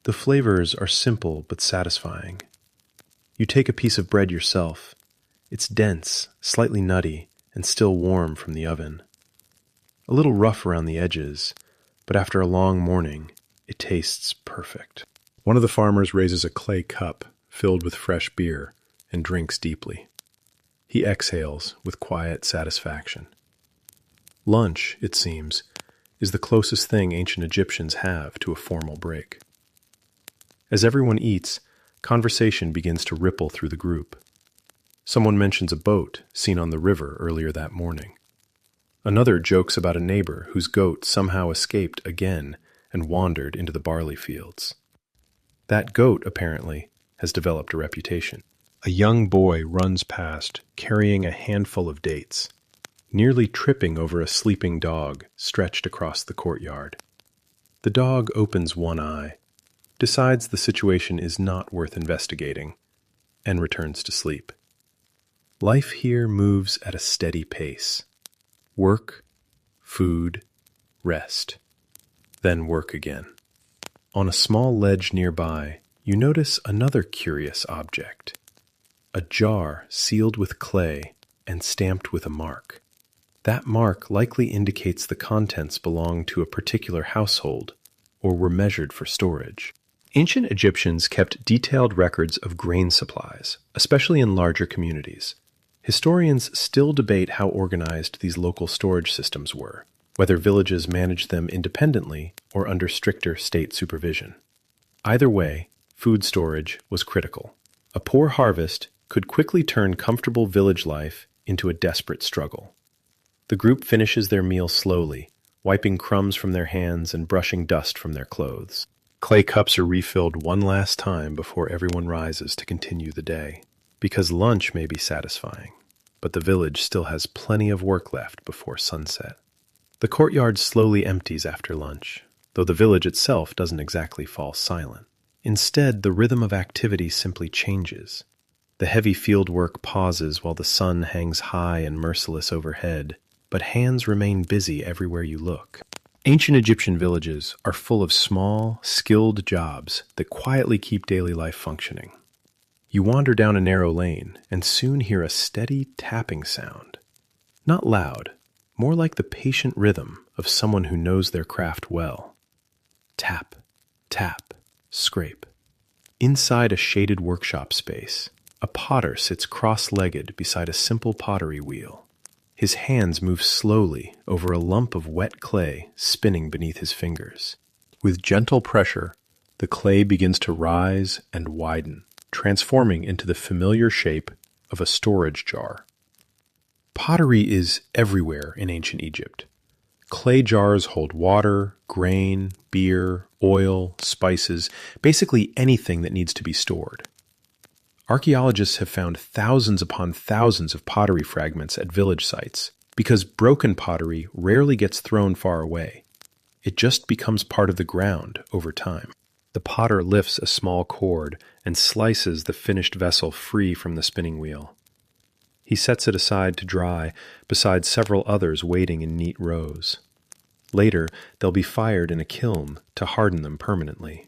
The flavors are simple but satisfying. You take a piece of bread yourself. It's dense, slightly nutty, and still warm from the oven. A little rough around the edges, but after a long morning, it tastes perfect. One of the farmers raises a clay cup filled with fresh beer and drinks deeply. He exhales with quiet satisfaction. Lunch, it seems, is the closest thing ancient Egyptians have to a formal break. As everyone eats, conversation begins to ripple through the group. Someone mentions a boat seen on the river earlier that morning. Another jokes about a neighbor whose goat somehow escaped again and wandered into the barley fields. That goat, apparently, has developed a reputation. A young boy runs past, carrying a handful of dates, nearly tripping over a sleeping dog stretched across the courtyard. The dog opens one eye, decides the situation is not worth investigating, and returns to sleep. Life here moves at a steady pace. Work, food, rest, then work again. On a small ledge nearby, you notice another curious object. A jar sealed with clay and stamped with a mark. That mark likely indicates the contents belonged to a particular household or were measured for storage. Ancient Egyptians kept detailed records of grain supplies, especially in larger communities. Historians still debate how organized these local storage systems were, whether villages managed them independently or under stricter state supervision. Either way, food storage was critical. A poor harvest could quickly turn comfortable village life into a desperate struggle. The group finishes their meal slowly, wiping crumbs from their hands and brushing dust from their clothes. Clay cups are refilled one last time before everyone rises to continue the day, because lunch may be satisfying, but the village still has plenty of work left before sunset. The courtyard slowly empties after lunch, though the village itself doesn't exactly fall silent. Instead, the rhythm of activity simply changes. The heavy field work pauses while the sun hangs high and merciless overhead, but hands remain busy everywhere you look. Ancient Egyptian villages are full of small, skilled jobs that quietly keep daily life functioning. You wander down a narrow lane and soon hear a steady tapping sound. Not loud, more like the patient rhythm of someone who knows their craft well. Tap, tap, scrape. Inside a shaded workshop space, a potter sits cross-legged beside a simple pottery wheel. His hands move slowly over a lump of wet clay spinning beneath his fingers. With gentle pressure, the clay begins to rise and widen, transforming into the familiar shape of a storage jar. Pottery is everywhere in ancient Egypt. Clay jars hold water, grain, beer, oil, spices, basically anything that needs to be stored. Archaeologists have found thousands upon thousands of pottery fragments at village sites because broken pottery rarely gets thrown far away. It just becomes part of the ground over time. The potter lifts a small cord and slices the finished vessel free from the spinning wheel. He sets it aside to dry beside several others waiting in neat rows. Later, they'll be fired in a kiln to harden them permanently.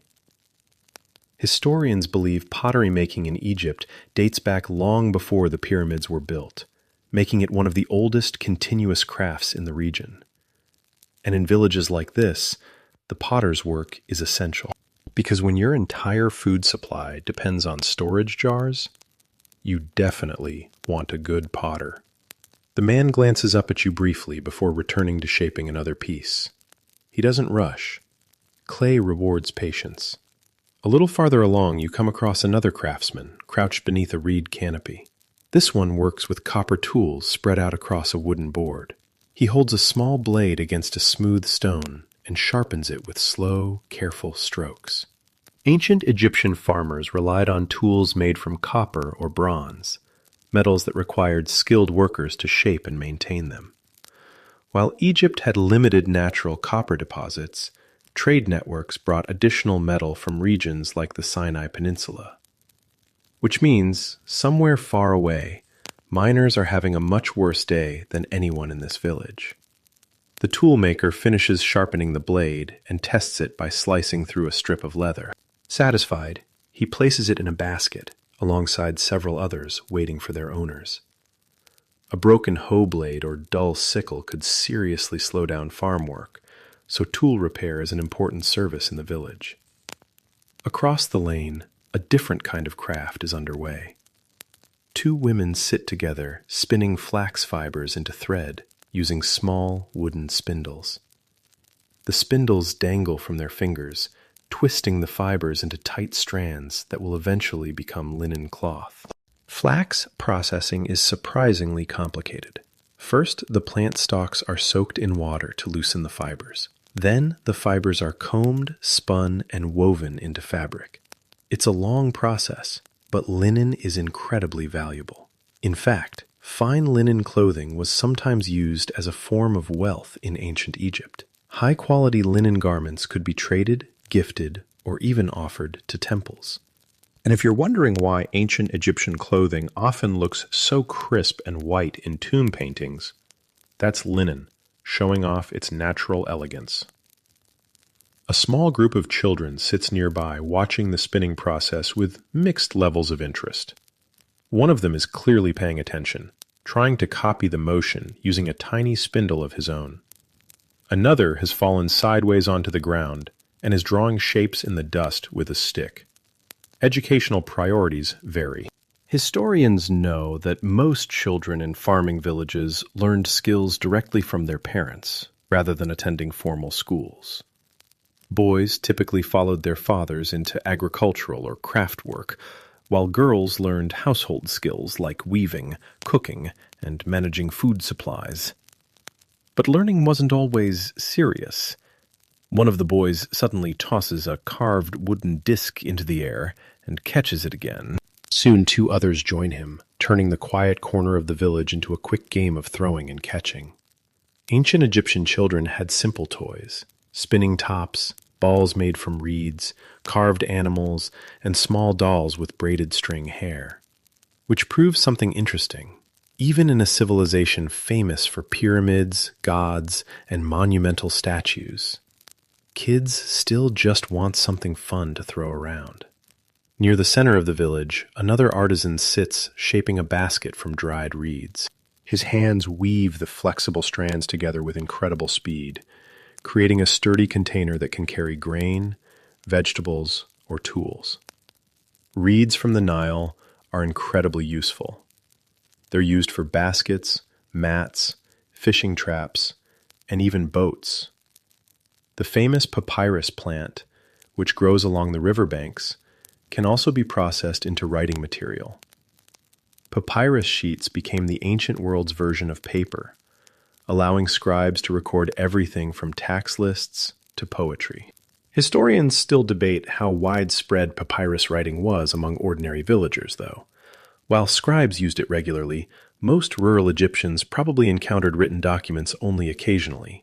Historians believe pottery making in Egypt dates back long before the pyramids were built, making it one of the oldest continuous crafts in the region. And in villages like this, the potter's work is essential. Because when your entire food supply depends on storage jars, you definitely want a good potter. The man glances up at you briefly before returning to shaping another piece. He doesn't rush. Clay rewards patience. A little farther along, you come across another craftsman, crouched beneath a reed canopy. This one works with copper tools spread out across a wooden board. He holds a small blade against a smooth stone and sharpens it with slow, careful strokes. Ancient Egyptian farmers relied on tools made from copper or bronze, metals that required skilled workers to shape and maintain them. While Egypt had limited natural copper deposits, trade networks brought additional metal from regions like the Sinai Peninsula. Which means, somewhere far away, miners are having a much worse day than anyone in this village. The toolmaker finishes sharpening the blade and tests it by slicing through a strip of leather. Satisfied, he places it in a basket, alongside several others waiting for their owners. A broken hoe blade or dull sickle could seriously slow down farm work, so tool repair is an important service in the village. Across the lane, a different kind of craft is underway. Two women sit together, spinning flax fibers into thread using small wooden spindles. The spindles dangle from their fingers, twisting the fibers into tight strands that will eventually become linen cloth. Flax processing is surprisingly complicated. First, the plant stalks are soaked in water to loosen the fibers. Then, the fibers are combed, spun, and woven into fabric. It's a long process, but linen is incredibly valuable. In fact, fine linen clothing was sometimes used as a form of wealth in ancient Egypt. High-quality linen garments could be traded, gifted, or even offered to temples. And if you're wondering why ancient Egyptian clothing often looks so crisp and white in tomb paintings, that's linen, showing off its natural elegance. A small group of children sits nearby watching the spinning process with mixed levels of interest. One of them is clearly paying attention, trying to copy the motion using a tiny spindle of his own. Another has fallen sideways onto the ground and is drawing shapes in the dust with a stick. Educational priorities vary. Historians know that most children in farming villages learned skills directly from their parents, rather than attending formal schools. Boys typically followed their fathers into agricultural or craft work, while girls learned household skills like weaving, cooking, and managing food supplies. But learning wasn't always serious. One of the boys suddenly tosses a carved wooden disc into the air and catches it again. Soon 2 others join him, turning the quiet corner of the village into a quick game of throwing and catching. Ancient Egyptian children had simple toys, spinning tops, balls made from reeds, carved animals, and small dolls with braided string hair. Which proves something interesting. Even in a civilization famous for pyramids, gods, and monumental statues, kids still just want something fun to throw around. Near the center of the village, another artisan sits shaping a basket from dried reeds. His hands weave the flexible strands together with incredible speed, creating a sturdy container that can carry grain, vegetables, or tools. Reeds from the Nile are incredibly useful. They're used for baskets, mats, fishing traps, and even boats. The famous papyrus plant, which grows along the riverbanks, can also be processed into writing material. Papyrus sheets became the ancient world's version of paper, allowing scribes to record everything from tax lists to poetry. Historians still debate how widespread papyrus writing was among ordinary villagers, though. While scribes used it regularly, most rural Egyptians probably encountered written documents only occasionally,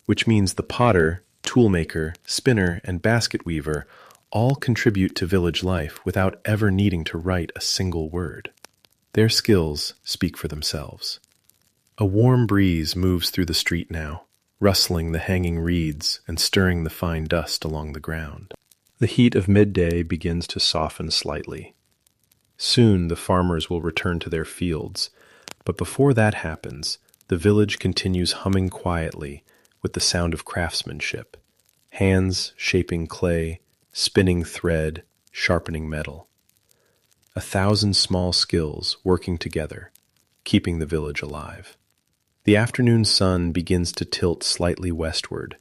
which means the potter, toolmaker, spinner, and basket weaver all contribute to village life without ever needing to write a single word. Their skills speak for themselves. A warm breeze moves through the street now, rustling the hanging reeds and stirring the fine dust along the ground. The heat of midday begins to soften slightly. Soon the farmers will return to their fields, but before that happens, the village continues humming quietly with the sound of craftsmanship, hands shaping clay, spinning thread, sharpening metal. 1,000 small skills working together, keeping the village alive. The afternoon sun begins to tilt slightly westward,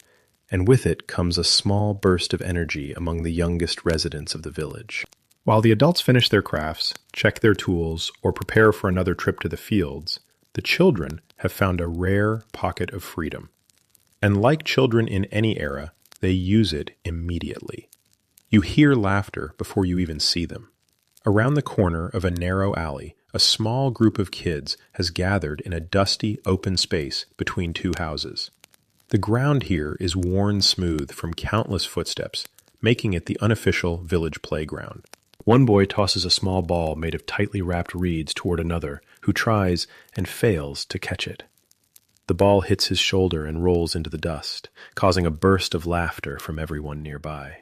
and with it comes a small burst of energy among the youngest residents of the village. While the adults finish their crafts, check their tools, or prepare for another trip to the fields, the children have found a rare pocket of freedom. And like children in any era, they use it immediately. You hear laughter before you even see them. Around the corner of a narrow alley, a small group of kids has gathered in a dusty, open space between two houses. The ground here is worn smooth from countless footsteps, making it the unofficial village playground. One boy tosses a small ball made of tightly wrapped reeds toward another, who tries and fails to catch it. The ball hits his shoulder and rolls into the dust, causing a burst of laughter from everyone nearby.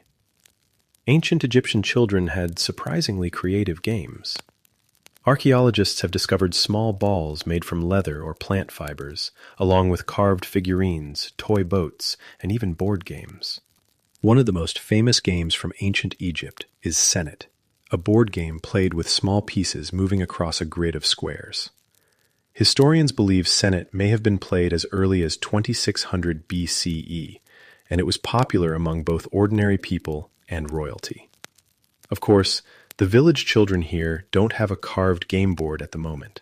Ancient Egyptian children had surprisingly creative games. Archaeologists have discovered small balls made from leather or plant fibers, along with carved figurines, toy boats, and even board games. One of the most famous games from ancient Egypt is Senet, a board game played with small pieces moving across a grid of squares. Historians believe Senet may have been played as early as 2600 BCE, and it was popular among both ordinary people and royalty. Of course, the village children here don't have a carved game board at the moment.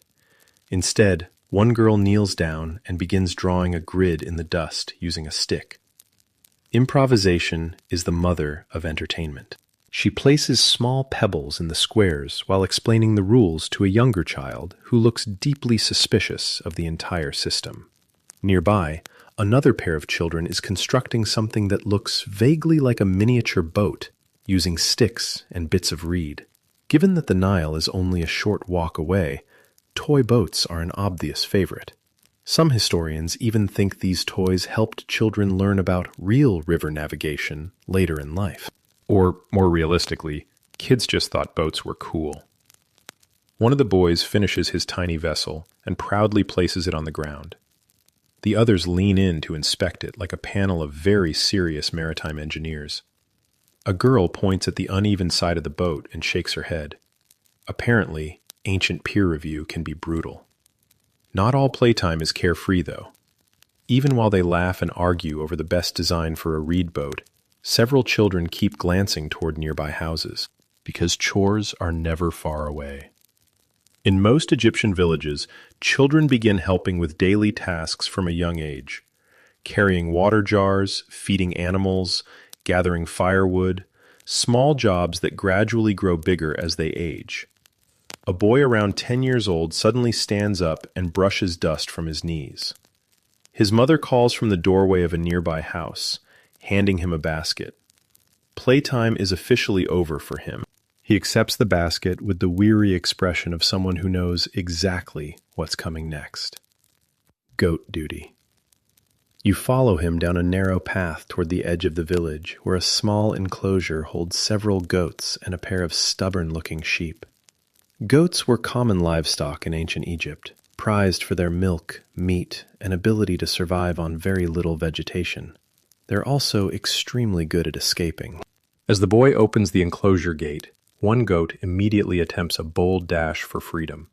Instead, one girl kneels down and begins drawing a grid in the dust using a stick. Improvisation is the mother of entertainment. She places small pebbles in the squares while explaining the rules to a younger child who looks deeply suspicious of the entire system. Nearby, another pair of children is constructing something that looks vaguely like a miniature boat, using sticks and bits of reed. Given that the Nile is only a short walk away, toy boats are an obvious favorite. Some historians even think these toys helped children learn about real river navigation later in life. Or, more realistically, kids just thought boats were cool. One of the boys finishes his tiny vessel and proudly places it on the ground. The others lean in to inspect it like a panel of very serious maritime engineers. A girl points at the uneven side of the boat and shakes her head. Apparently, ancient peer review can be brutal. Not all playtime is carefree, though. Even while they laugh and argue over the best design for a reed boat, several children keep glancing toward nearby houses, because chores are never far away. In most Egyptian villages, children begin helping with daily tasks from a young age, carrying water jars, feeding animals, gathering firewood, small jobs that gradually grow bigger as they age. A boy around 10 years old suddenly stands up and brushes dust from his knees. His mother calls from the doorway of a nearby house, handing him a basket. Playtime is officially over for him. He accepts the basket with the weary expression of someone who knows exactly what's coming next. Goat duty. You follow him down a narrow path toward the edge of the village, where a small enclosure holds several goats and a pair of stubborn-looking sheep. Goats were common livestock in ancient Egypt, prized for their milk, meat, and ability to survive on very little vegetation. They're also extremely good at escaping. As the boy opens the enclosure gate, one goat immediately attempts a bold dash for freedom.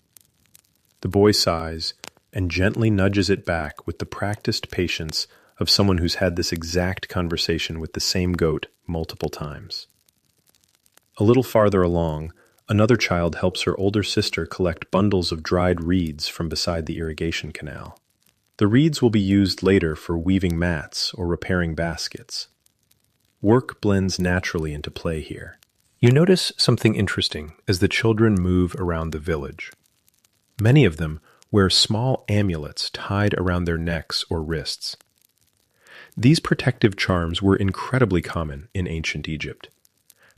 The boy sighs and gently nudges it back with the practiced patience of someone who's had this exact conversation with the same goat multiple times. A little farther along, another child helps her older sister collect bundles of dried reeds from beside the irrigation canal. The reeds will be used later for weaving mats or repairing baskets. Work blends naturally into play here. You notice something interesting as the children move around the village. Many of them wear small amulets tied around their necks or wrists. These protective charms were incredibly common in ancient Egypt.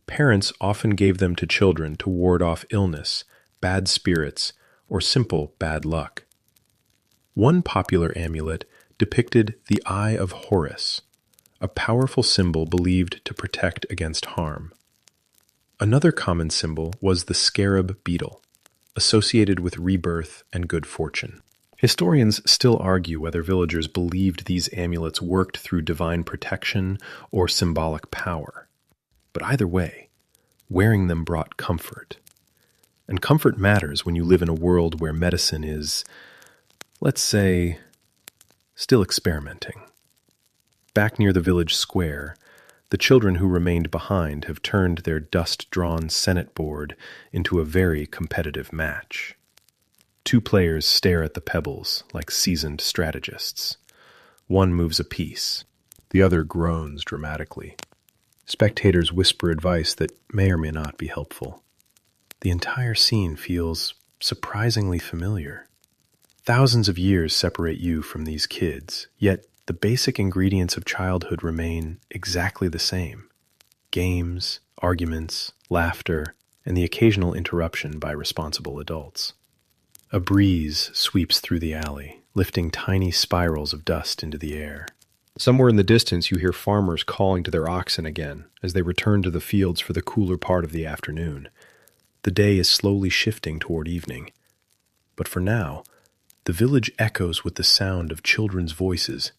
Parents often gave them to children to ward off illness, bad spirits, or simple bad luck. One popular amulet depicted the Eye of Horus, a powerful symbol believed to protect against harm. Another common symbol was the scarab beetle, associated with rebirth and good fortune. Historians still argue whether villagers believed these amulets worked through divine protection or symbolic power. But either way, wearing them brought comfort. And comfort matters when you live in a world where medicine is, let's say, still experimenting. Back near the village square, the children who remained behind have turned their dust-drawn Senate board into a very competitive match. Two players stare at the pebbles like seasoned strategists. One moves a piece. The other groans dramatically. Spectators whisper advice that may or may not be helpful. The entire scene feels surprisingly familiar. Thousands of years separate you from these kids, yet the basic ingredients of childhood remain exactly the same. Games, arguments, laughter, and the occasional interruption by responsible adults. A breeze sweeps through the alley, lifting tiny spirals of dust into the air. Somewhere in the distance you hear farmers calling to their oxen again as they return to the fields for the cooler part of the afternoon. The day is slowly shifting toward evening. But for now, the village echoes with the sound of children's voices,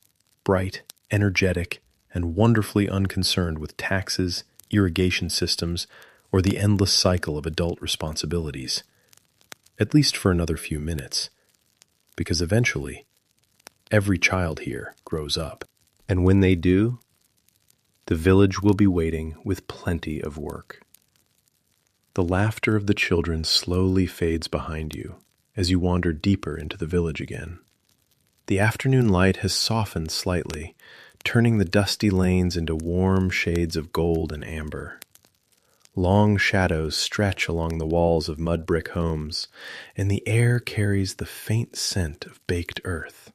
bright, energetic, and wonderfully unconcerned with taxes, irrigation systems, or the endless cycle of adult responsibilities. At least for another few minutes, because eventually, every child here grows up. And when they do, the village will be waiting with plenty of work. The laughter of the children slowly fades behind you as you wander deeper into the village again. The afternoon light has softened slightly, turning the dusty lanes into warm shades of gold and amber. Long shadows stretch along the walls of mud brick homes, and the air carries the faint scent of baked earth.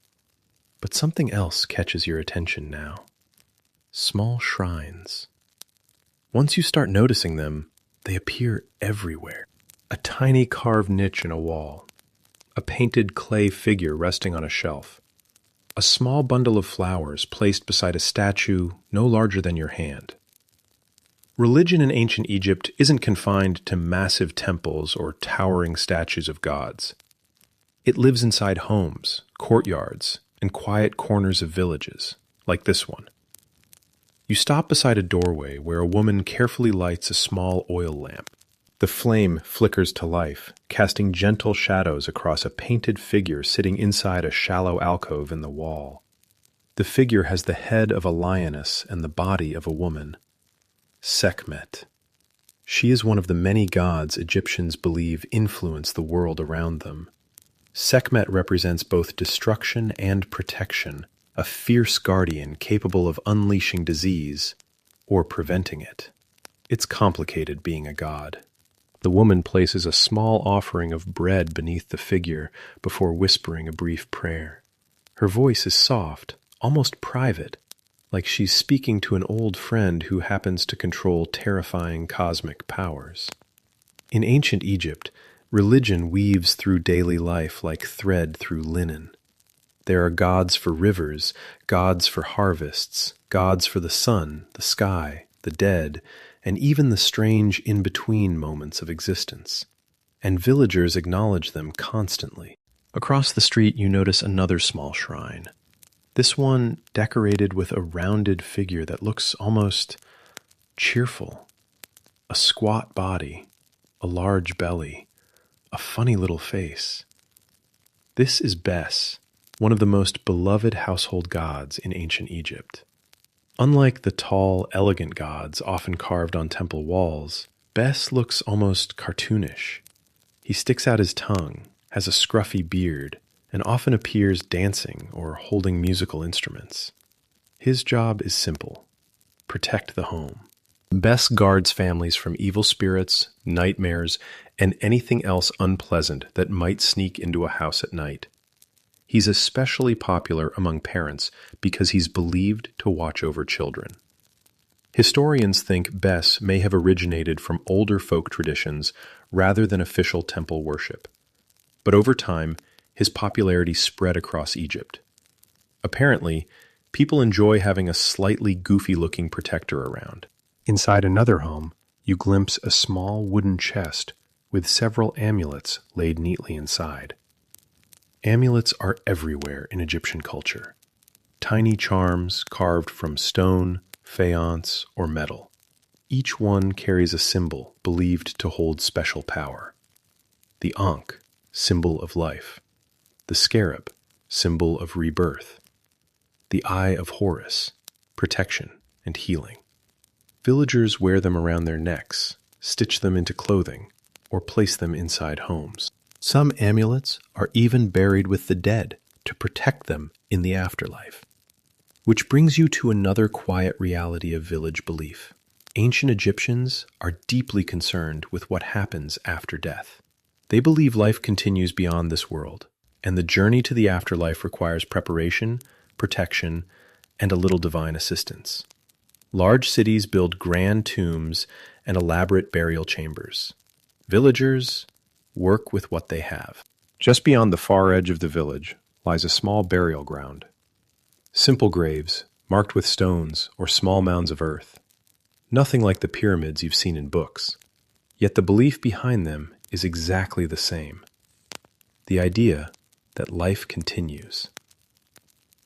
But something else catches your attention now. Small shrines. Once you start noticing them, they appear everywhere. A tiny carved niche in a wall, a painted clay figure resting on a shelf, a small bundle of flowers placed beside a statue no larger than your hand. Religion in ancient Egypt isn't confined to massive temples or towering statues of gods. It lives inside homes, courtyards, and quiet corners of villages, like this one. You stop beside a doorway where a woman carefully lights a small oil lamp. The flame flickers to life, casting gentle shadows across a painted figure sitting inside a shallow alcove in the wall. The figure has the head of a lioness and the body of a woman. Sekhmet. She is one of the many gods Egyptians believe influence the world around them. Sekhmet represents both destruction and protection, a fierce guardian capable of unleashing disease or preventing it. It's complicated being a god. The woman places a small offering of bread beneath the figure before whispering a brief prayer. Her voice is soft, almost private, like she's speaking to an old friend who happens to control terrifying cosmic powers. In ancient Egypt, religion weaves through daily life like thread through linen. There are gods for rivers, gods for harvests, gods for the sun, the sky, the dead, and even the strange in-between moments of existence. And villagers acknowledge them constantly. Across the street you notice another small shrine. This one decorated with a rounded figure that looks almost cheerful. A squat body, a large belly, a funny little face. This is Bes, one of the most beloved household gods in ancient Egypt. Unlike the tall, elegant gods often carved on temple walls, Bes looks almost cartoonish. He sticks out his tongue, has a scruffy beard, and often appears dancing or holding musical instruments. His job is simple: protect the home. Bes guards families from evil spirits, nightmares, and anything else unpleasant that might sneak into a house at night. He's especially popular among parents because he's believed to watch over children. Historians think Bes may have originated from older folk traditions rather than official temple worship. But over time, his popularity spread across Egypt. Apparently, people enjoy having a slightly goofy-looking protector around. Inside another home, you glimpse a small wooden chest with several amulets laid neatly inside. Amulets are everywhere in Egyptian culture. Tiny charms carved from stone, faience, or metal. Each one carries a symbol believed to hold special power. The Ankh, symbol of life. The scarab, symbol of rebirth. The Eye of Horus, protection and healing. Villagers wear them around their necks, stitch them into clothing, or place them inside homes. Some amulets are even buried with the dead to protect them in the afterlife. Which brings you to another quiet reality of village belief. Ancient Egyptians are deeply concerned with what happens after death. They believe life continues beyond this world, and the journey to the afterlife requires preparation, protection, and a little divine assistance. Large cities build grand tombs and elaborate burial chambers. Villagers work with what they have. Just beyond the far edge of the village lies a small burial ground. Simple graves, marked with stones or small mounds of earth. Nothing like the pyramids you've seen in books. Yet the belief behind them is exactly the same. The idea that life continues.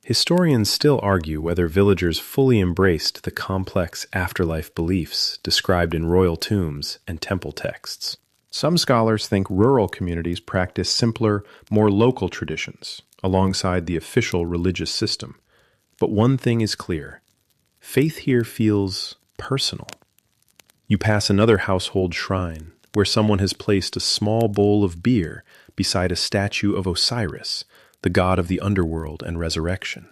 Historians still argue whether villagers fully embraced the complex afterlife beliefs described in royal tombs and temple texts. Some scholars think rural communities practice simpler, more local traditions, alongside the official religious system. But one thing is clear. Faith here feels personal. You pass another household shrine, where someone has placed a small bowl of beer beside a statue of Osiris, the god of the underworld and resurrection.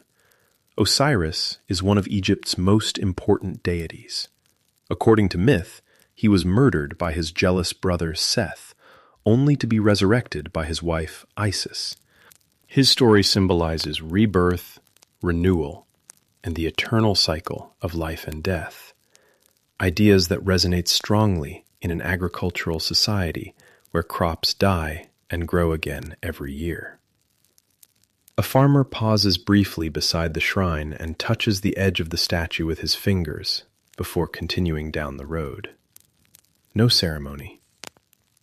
Osiris is one of Egypt's most important deities. According to myth, he was murdered by his jealous brother Seth, only to be resurrected by his wife Isis. His story symbolizes rebirth, renewal, and the eternal cycle of life and death. Ideas that resonate strongly in an agricultural society where crops die and grow again every year. A farmer pauses briefly beside the shrine and touches the edge of the statue with his fingers before continuing down the road. No ceremony,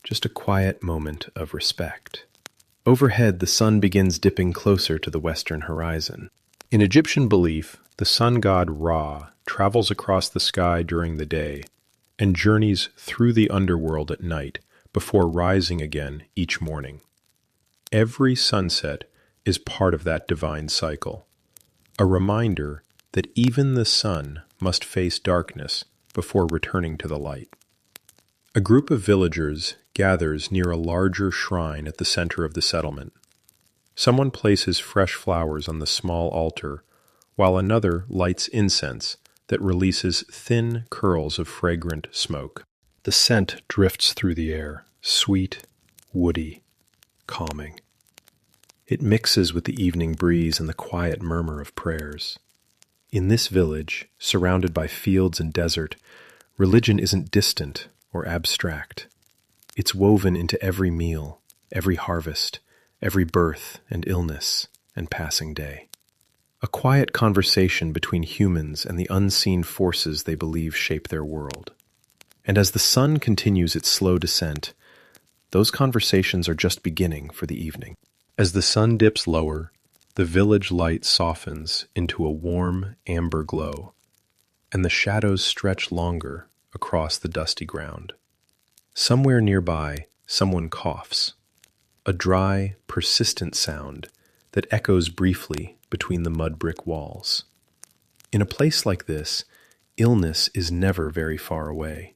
just a quiet moment of respect. Overhead, the sun begins dipping closer to the western horizon. In Egyptian belief, the sun god Ra travels across the sky during the day and journeys through the underworld at night before rising again each morning. Every sunset is part of that divine cycle, a reminder that even the sun must face darkness before returning to the light. A group of villagers gathers near a larger shrine at the center of the settlement. Someone places fresh flowers on the small altar, while another lights incense that releases thin curls of fragrant smoke. The scent drifts through the air, sweet, woody, calming. It mixes with the evening breeze and the quiet murmur of prayers. In this village, surrounded by fields and desert, religion isn't distant or abstract. It's woven into every meal, every harvest, every birth and illness and passing day. A quiet conversation between humans and the unseen forces they believe shape their world. And as the sun continues its slow descent, those conversations are just beginning for the evening. As the sun dips lower, the village light softens into a warm, amber glow, and the shadows stretch longer across the dusty ground. Somewhere nearby, someone coughs, a dry, persistent sound that echoes briefly between the mud brick walls. In a place like this, illness is never very far away.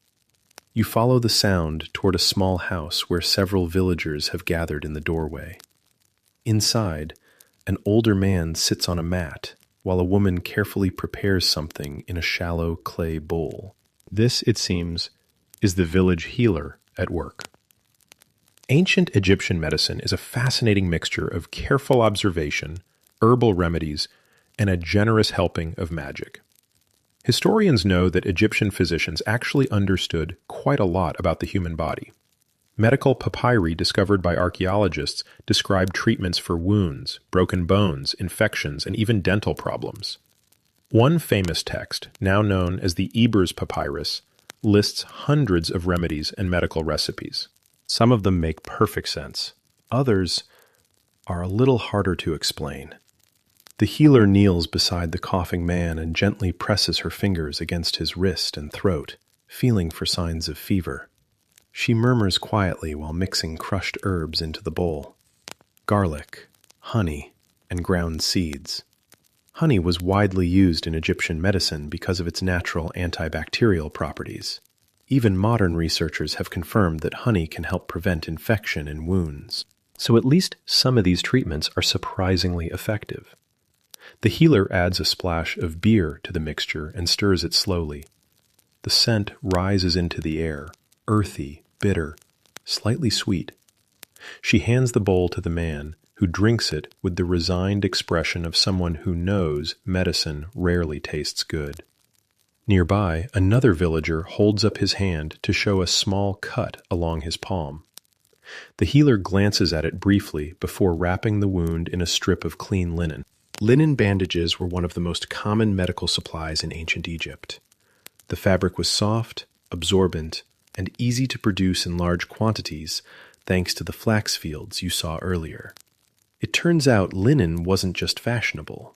You follow the sound toward a small house where several villagers have gathered in the doorway. Inside, an older man sits on a mat while a woman carefully prepares something in a shallow clay bowl. This, it seems, is the village healer at work. Ancient Egyptian medicine is a fascinating mixture of careful observation, herbal remedies, and a generous helping of magic. Historians know that Egyptian physicians actually understood quite a lot about the human body. Medical papyri discovered by archaeologists describe treatments for wounds, broken bones, infections, and even dental problems. One famous text, now known as the Ebers Papyrus, lists hundreds of remedies and medical recipes. Some of them make perfect sense. Others are a little harder to explain. The healer kneels beside the coughing man and gently presses her fingers against his wrist and throat, feeling for signs of fever. She murmurs quietly while mixing crushed herbs into the bowl. Garlic, honey, and ground seeds. Honey was widely used in Egyptian medicine because of its natural antibacterial properties. Even modern researchers have confirmed that honey can help prevent infection in wounds. So at least some of these treatments are surprisingly effective. The healer adds a splash of beer to the mixture and stirs it slowly. The scent rises into the air, earthy, bitter, slightly sweet. She hands the bowl to the man, who drinks it with the resigned expression of someone who knows medicine rarely tastes good. Nearby, another villager holds up his hand to show a small cut along his palm. The healer glances at it briefly before wrapping the wound in a strip of clean linen. Linen bandages were one of the most common medical supplies in ancient Egypt. The fabric was soft, absorbent, and easy to produce in large quantities thanks to the flax fields you saw earlier. It turns out linen wasn't just fashionable.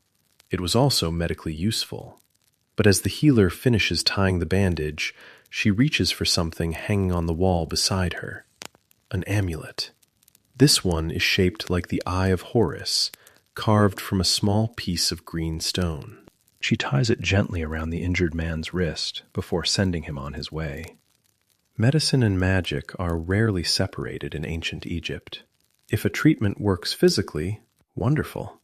It was also medically useful. But as the healer finishes tying the bandage, she reaches for something hanging on the wall beside her. An amulet. This one is shaped like the Eye of Horus, carved from a small piece of green stone. She ties it gently around the injured man's wrist before sending him on his way. Medicine and magic are rarely separated in ancient Egypt. If a treatment works physically, wonderful.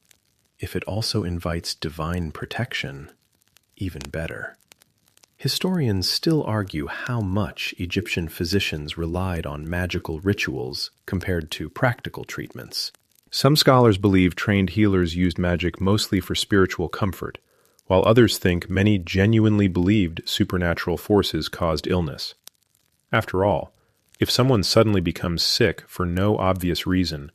If it also invites divine protection, even better. Historians still argue how much Egyptian physicians relied on magical rituals compared to practical treatments. Some scholars believe trained healers used magic mostly for spiritual comfort, while others think many genuinely believed supernatural forces caused illness. After all, if someone suddenly becomes sick for no obvious reason,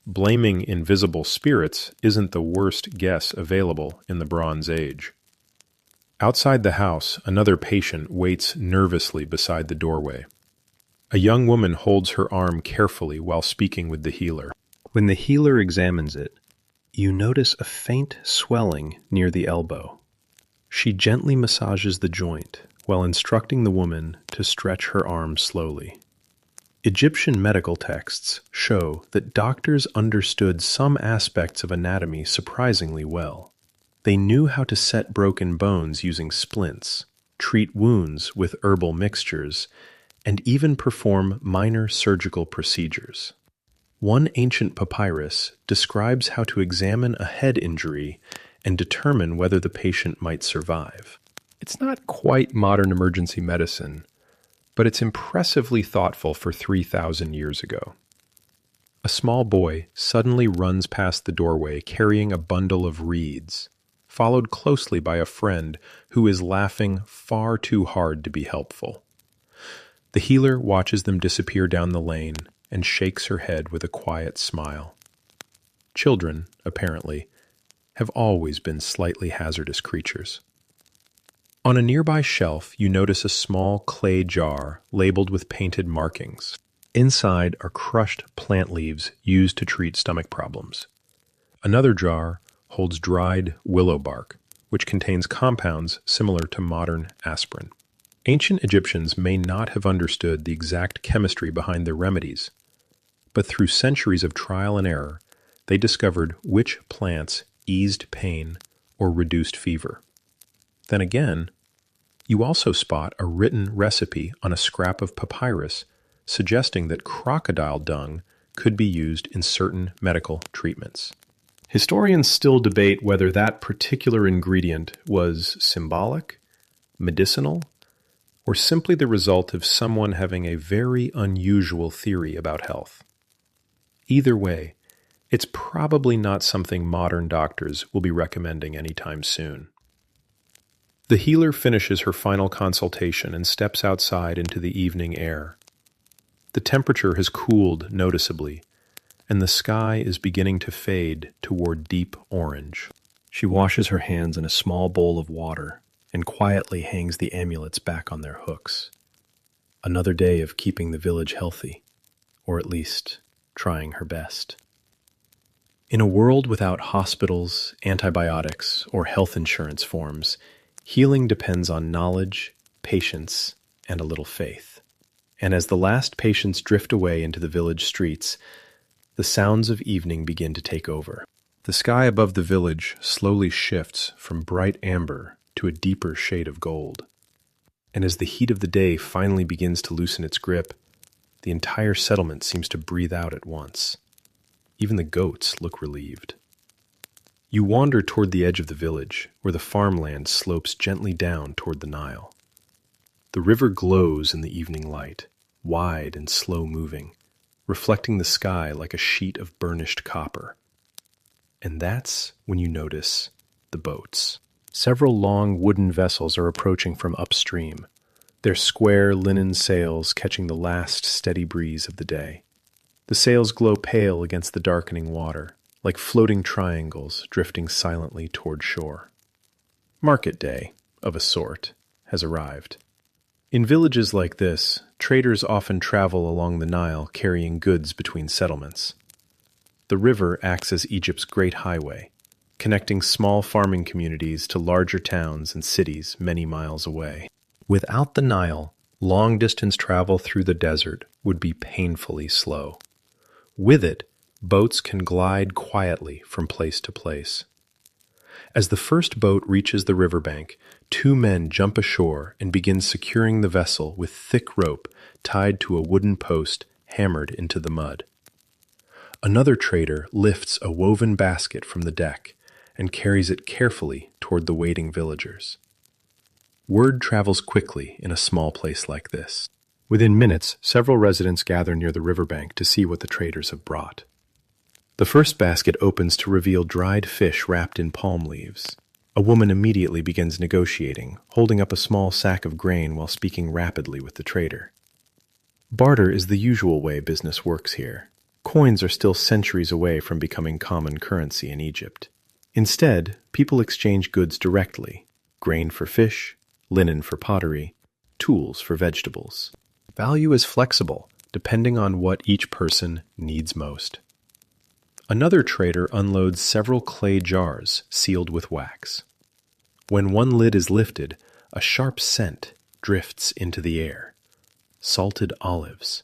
blaming invisible spirits isn't the worst guess available in the Bronze Age. Outside the house, another patient waits nervously beside the doorway. A young woman holds her arm carefully while speaking with the healer. When the healer examines it, you notice a faint swelling near the elbow. She gently massages the joint while instructing the woman to stretch her arm slowly. Egyptian medical texts show that doctors understood some aspects of anatomy surprisingly well. They knew how to set broken bones using splints, treat wounds with herbal mixtures, and even perform minor surgical procedures. One ancient papyrus describes how to examine a head injury and determine whether the patient might survive. It's not quite modern emergency medicine, but it's impressively thoughtful for 3,000 years ago. A small boy suddenly runs past the doorway carrying a bundle of reeds, followed closely by a friend who is laughing far too hard to be helpful. The healer watches them disappear down the lane and shakes her head with a quiet smile. Children, apparently, have always been slightly hazardous creatures. On a nearby shelf, you notice a small clay jar labeled with painted markings. Inside are crushed plant leaves used to treat stomach problems. Another jar holds dried willow bark, which contains compounds similar to modern aspirin. Ancient Egyptians may not have understood the exact chemistry behind their remedies, but through centuries of trial and error, they discovered which plants eased pain or reduced fever. Then again, you also spot a written recipe on a scrap of papyrus suggesting that crocodile dung could be used in certain medical treatments. Historians still debate whether that particular ingredient was symbolic, medicinal, or simply the result of someone having a very unusual theory about health. Either way, it's probably not something modern doctors will be recommending anytime soon. The healer finishes her final consultation and steps outside into the evening air. The temperature has cooled noticeably, and the sky is beginning to fade toward deep orange. She washes her hands in a small bowl of water and quietly hangs the amulets back on their hooks. Another day of keeping the village healthy, or at least trying her best. In a world without hospitals, antibiotics, or health insurance forms, healing depends on knowledge, patience, and a little faith. And as the last patients drift away into the village streets, the sounds of evening begin to take over. The sky above the village slowly shifts from bright amber to a deeper shade of gold. And as the heat of the day finally begins to loosen its grip, the entire settlement seems to breathe out at once. Even the goats look relieved. You wander toward the edge of the village, where the farmland slopes gently down toward the Nile. The river glows in the evening light, wide and slow-moving, reflecting the sky like a sheet of burnished copper. And that's when you notice the boats. Several long wooden vessels are approaching from upstream, their square linen sails catching the last steady breeze of the day. The sails glow pale against the darkening water, like floating triangles drifting silently toward shore. Market day, of a sort, has arrived. In villages like this, traders often travel along the Nile carrying goods between settlements. The river acts as Egypt's great highway, connecting small farming communities to larger towns and cities many miles away. Without the Nile, long-distance travel through the desert would be painfully slow. With it, boats can glide quietly from place to place. As the first boat reaches the riverbank, two men jump ashore and begin securing the vessel with thick rope tied to a wooden post hammered into the mud. Another trader lifts a woven basket from the deck and carries it carefully toward the waiting villagers. Word travels quickly in a small place like this. Within minutes, several residents gather near the riverbank to see what the traders have brought. The first basket opens to reveal dried fish wrapped in palm leaves. A woman immediately begins negotiating, holding up a small sack of grain while speaking rapidly with the trader. Barter is the usual way business works here. Coins are still centuries away from becoming common currency in Egypt. Instead, people exchange goods directly: grain for fish, linen for pottery, tools for vegetables. Value is flexible, depending on what each person needs most. Another trader unloads several clay jars sealed with wax. When one lid is lifted, a sharp scent drifts into the air. Salted olives.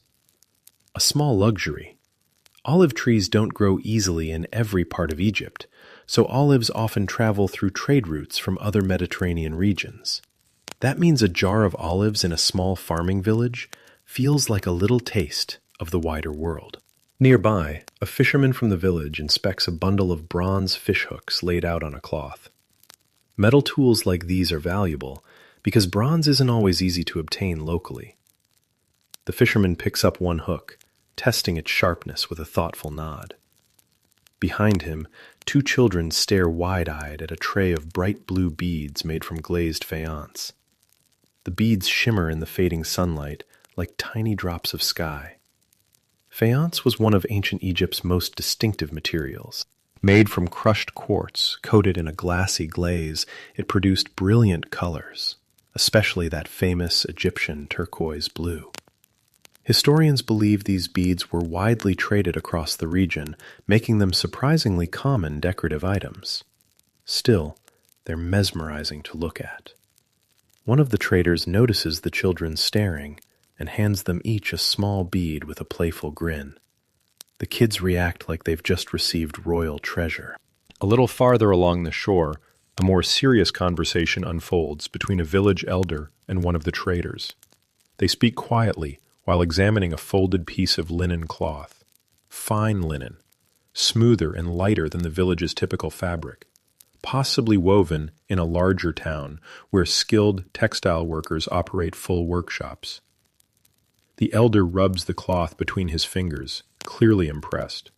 A small luxury. Olive trees don't grow easily in every part of Egypt, so olives often travel through trade routes from other Mediterranean regions. That means a jar of olives in a small farming village feels like a little taste of the wider world. Nearby, a fisherman from the village inspects a bundle of bronze fishhooks laid out on a cloth. Metal tools like these are valuable because bronze isn't always easy to obtain locally. The fisherman picks up one hook, testing its sharpness with a thoughtful nod. Behind him, two children stare wide-eyed at a tray of bright blue beads made from glazed faience. The beads shimmer in the fading sunlight like tiny drops of sky. Faience was one of ancient Egypt's most distinctive materials. Made from crushed quartz coated in a glassy glaze, it produced brilliant colors, especially that famous Egyptian turquoise blue. Historians believe these beads were widely traded across the region, making them surprisingly common decorative items. Still, they're mesmerizing to look at. One of the traders notices the children staring and hands them each a small bead with a playful grin. The kids react like they've just received royal treasure. A little farther along the shore, a more serious conversation unfolds between a village elder and one of the traders. They speak quietly while examining a folded piece of linen cloth. Fine linen, smoother and lighter than the village's typical fabric, possibly woven in a larger town where skilled textile workers operate full workshops. The elder rubs the cloth between his fingers, clearly impressed.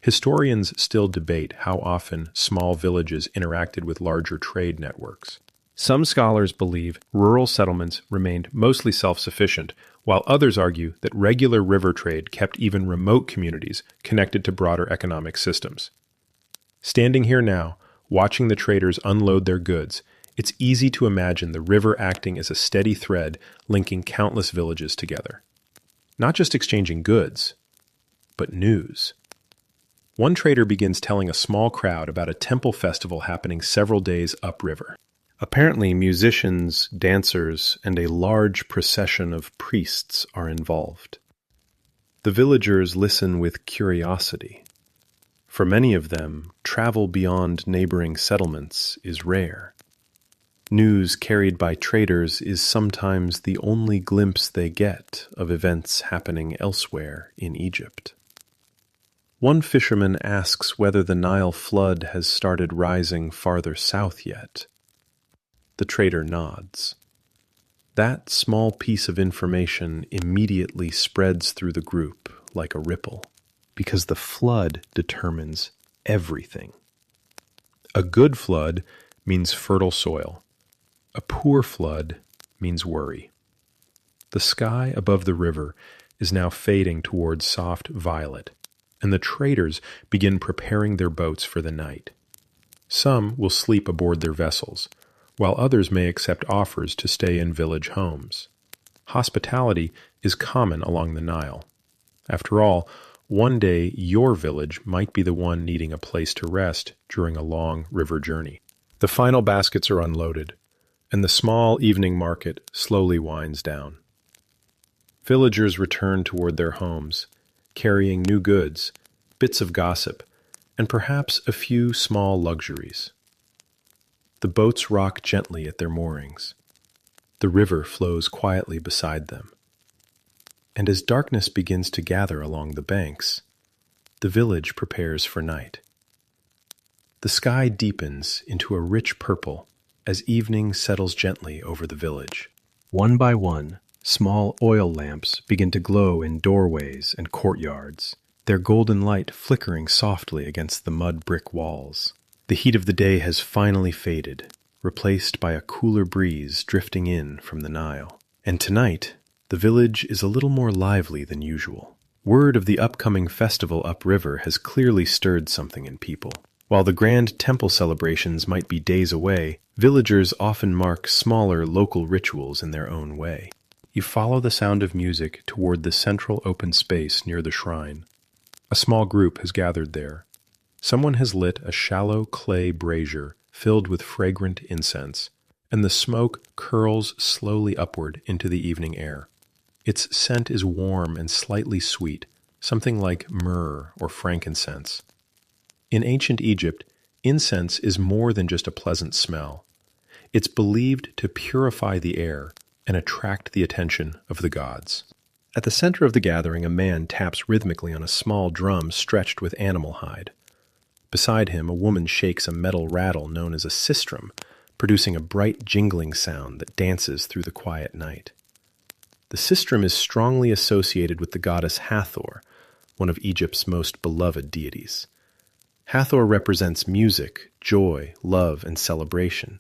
Historians still debate how often small villages interacted with larger trade networks. Some scholars believe rural settlements remained mostly self-sufficient, while others argue that regular river trade kept even remote communities connected to broader economic systems. Standing here now, watching the traders unload their goods, it's easy to imagine the river acting as a steady thread linking countless villages together. Not just exchanging goods, but news. One trader begins telling a small crowd about a temple festival happening several days upriver. Apparently, musicians, dancers, and a large procession of priests are involved. The villagers listen with curiosity. For many of them, travel beyond neighboring settlements is rare. News carried by traders is sometimes the only glimpse they get of events happening elsewhere in Egypt. One fisherman asks whether the Nile flood has started rising farther south yet. The trader nods. That small piece of information immediately spreads through the group like a ripple, because the flood determines everything. A good flood means fertile soil. A poor flood means worry. The sky above the river is now fading towards soft violet, and the traders begin preparing their boats for the night. Some will sleep aboard their vessels, while others may accept offers to stay in village homes. Hospitality is common along the Nile. After all, one day your village might be the one needing a place to rest during a long river journey. The final baskets are unloaded, and the small evening market slowly winds down. Villagers return toward their homes, carrying new goods, bits of gossip, and perhaps a few small luxuries. The boats rock gently at their moorings. The river flows quietly beside them. And as darkness begins to gather along the banks, the village prepares for night. The sky deepens into a rich purple as evening settles gently over the village. One by one, small oil lamps begin to glow in doorways and courtyards, their golden light flickering softly against the mud brick walls. The heat of the day has finally faded, replaced by a cooler breeze drifting in from the Nile. And tonight, the village is a little more lively than usual. Word of the upcoming festival upriver has clearly stirred something in people. While the grand temple celebrations might be days away, villagers often mark smaller local rituals in their own way. You follow the sound of music toward the central open space near the shrine. A small group has gathered there. Someone has lit a shallow clay brazier filled with fragrant incense, and the smoke curls slowly upward into the evening air. Its scent is warm and slightly sweet, something like myrrh or frankincense. In ancient Egypt, incense is more than just a pleasant smell. It's believed to purify the air and attract the attention of the gods. At the center of the gathering, a man taps rhythmically on a small drum stretched with animal hide. Beside him, a woman shakes a metal rattle known as a sistrum, producing a bright jingling sound that dances through the quiet night. The sistrum is strongly associated with the goddess Hathor, one of Egypt's most beloved deities. Hathor represents music, joy, love, and celebration,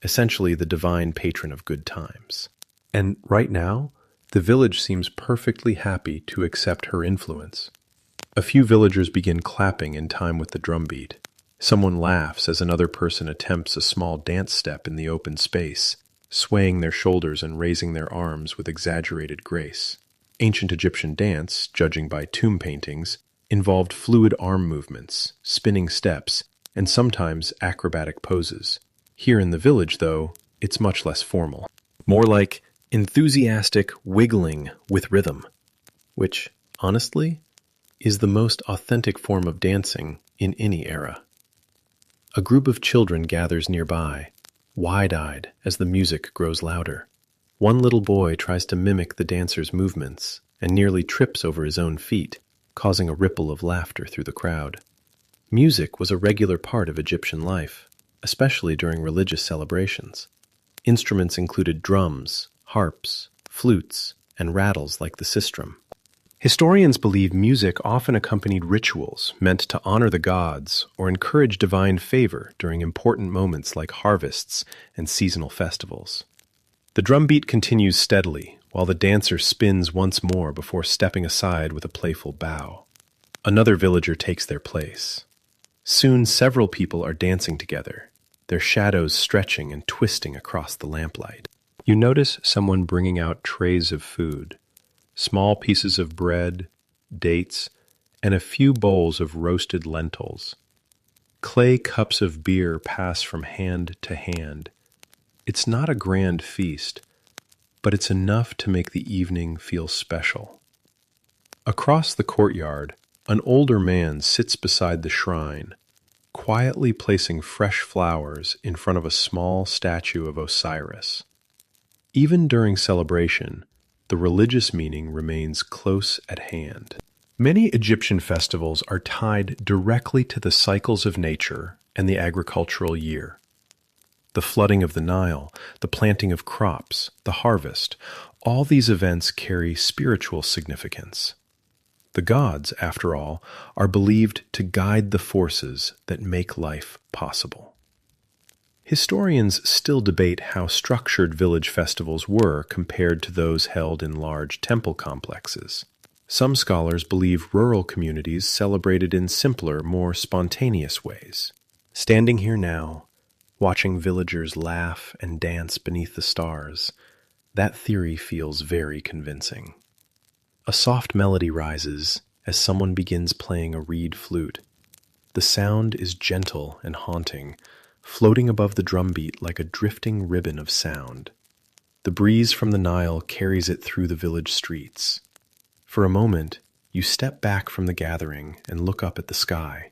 essentially the divine patron of good times. And right now, the village seems perfectly happy to accept her influence. A few villagers begin clapping in time with the drumbeat. Someone laughs as another person attempts a small dance step in the open space, swaying their shoulders and raising their arms with exaggerated grace. Ancient Egyptian dance, judging by tomb paintings, involved fluid arm movements, spinning steps, and sometimes acrobatic poses. Here in the village, though, it's much less formal. More like enthusiastic wiggling with rhythm, which, honestly, is the most authentic form of dancing in any era. A group of children gathers nearby, wide-eyed as the music grows louder. One little boy tries to mimic the dancer's movements and nearly trips over his own feet. causing a ripple of laughter through the crowd. Music was a regular part of Egyptian life, especially during religious celebrations. Instruments included drums, harps, flutes, and rattles like the sistrum. Historians believe music often accompanied rituals meant to honor the gods or encourage divine favor during important moments like harvests and seasonal festivals. The drumbeat continues steadily, while the dancer spins once more before stepping aside with a playful bow. Another villager takes their place. Soon several people are dancing together, their shadows stretching and twisting across the lamplight. You notice someone bringing out trays of food, small pieces of bread, dates, and a few bowls of roasted lentils. Clay cups of beer pass from hand to hand. It's not a grand feast, but it's enough to make the evening feel special. Across the courtyard, an older man sits beside the shrine, quietly placing fresh flowers in front of a small statue of Osiris. Even during celebration, the religious meaning remains close at hand. Many Egyptian festivals are tied directly to the cycles of nature and the agricultural year. The flooding of the Nile, the planting of crops, the harvest, all these events carry spiritual significance. The gods, after all, are believed to guide the forces that make life possible. Historians still debate how structured village festivals were compared to those held in large temple complexes. Some scholars believe rural communities celebrated in simpler, more spontaneous ways. Standing here now, watching villagers laugh and dance beneath the stars, that theory feels very convincing. A soft melody rises as someone begins playing a reed flute. The sound is gentle and haunting, floating above the drumbeat like a drifting ribbon of sound. The breeze from the Nile carries it through the village streets. For a moment, you step back from the gathering and look up at the sky.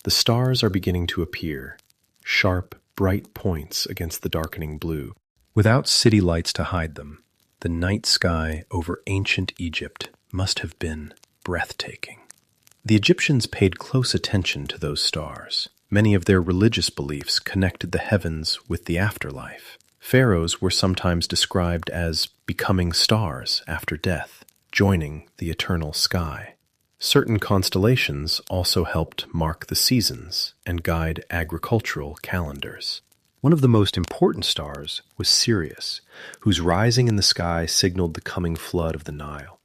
The stars are beginning to appear, sharp, bright points against the darkening blue. Without city lights to hide them, the night sky over ancient Egypt must have been breathtaking. The Egyptians paid close attention to those stars. Many of their religious beliefs connected the heavens with the afterlife. Pharaohs were sometimes described as becoming stars after death, joining the eternal sky. Certain constellations also helped mark the seasons and guide agricultural calendars. One of the most important stars was Sirius, whose rising in the sky signaled the coming flood of the Nile.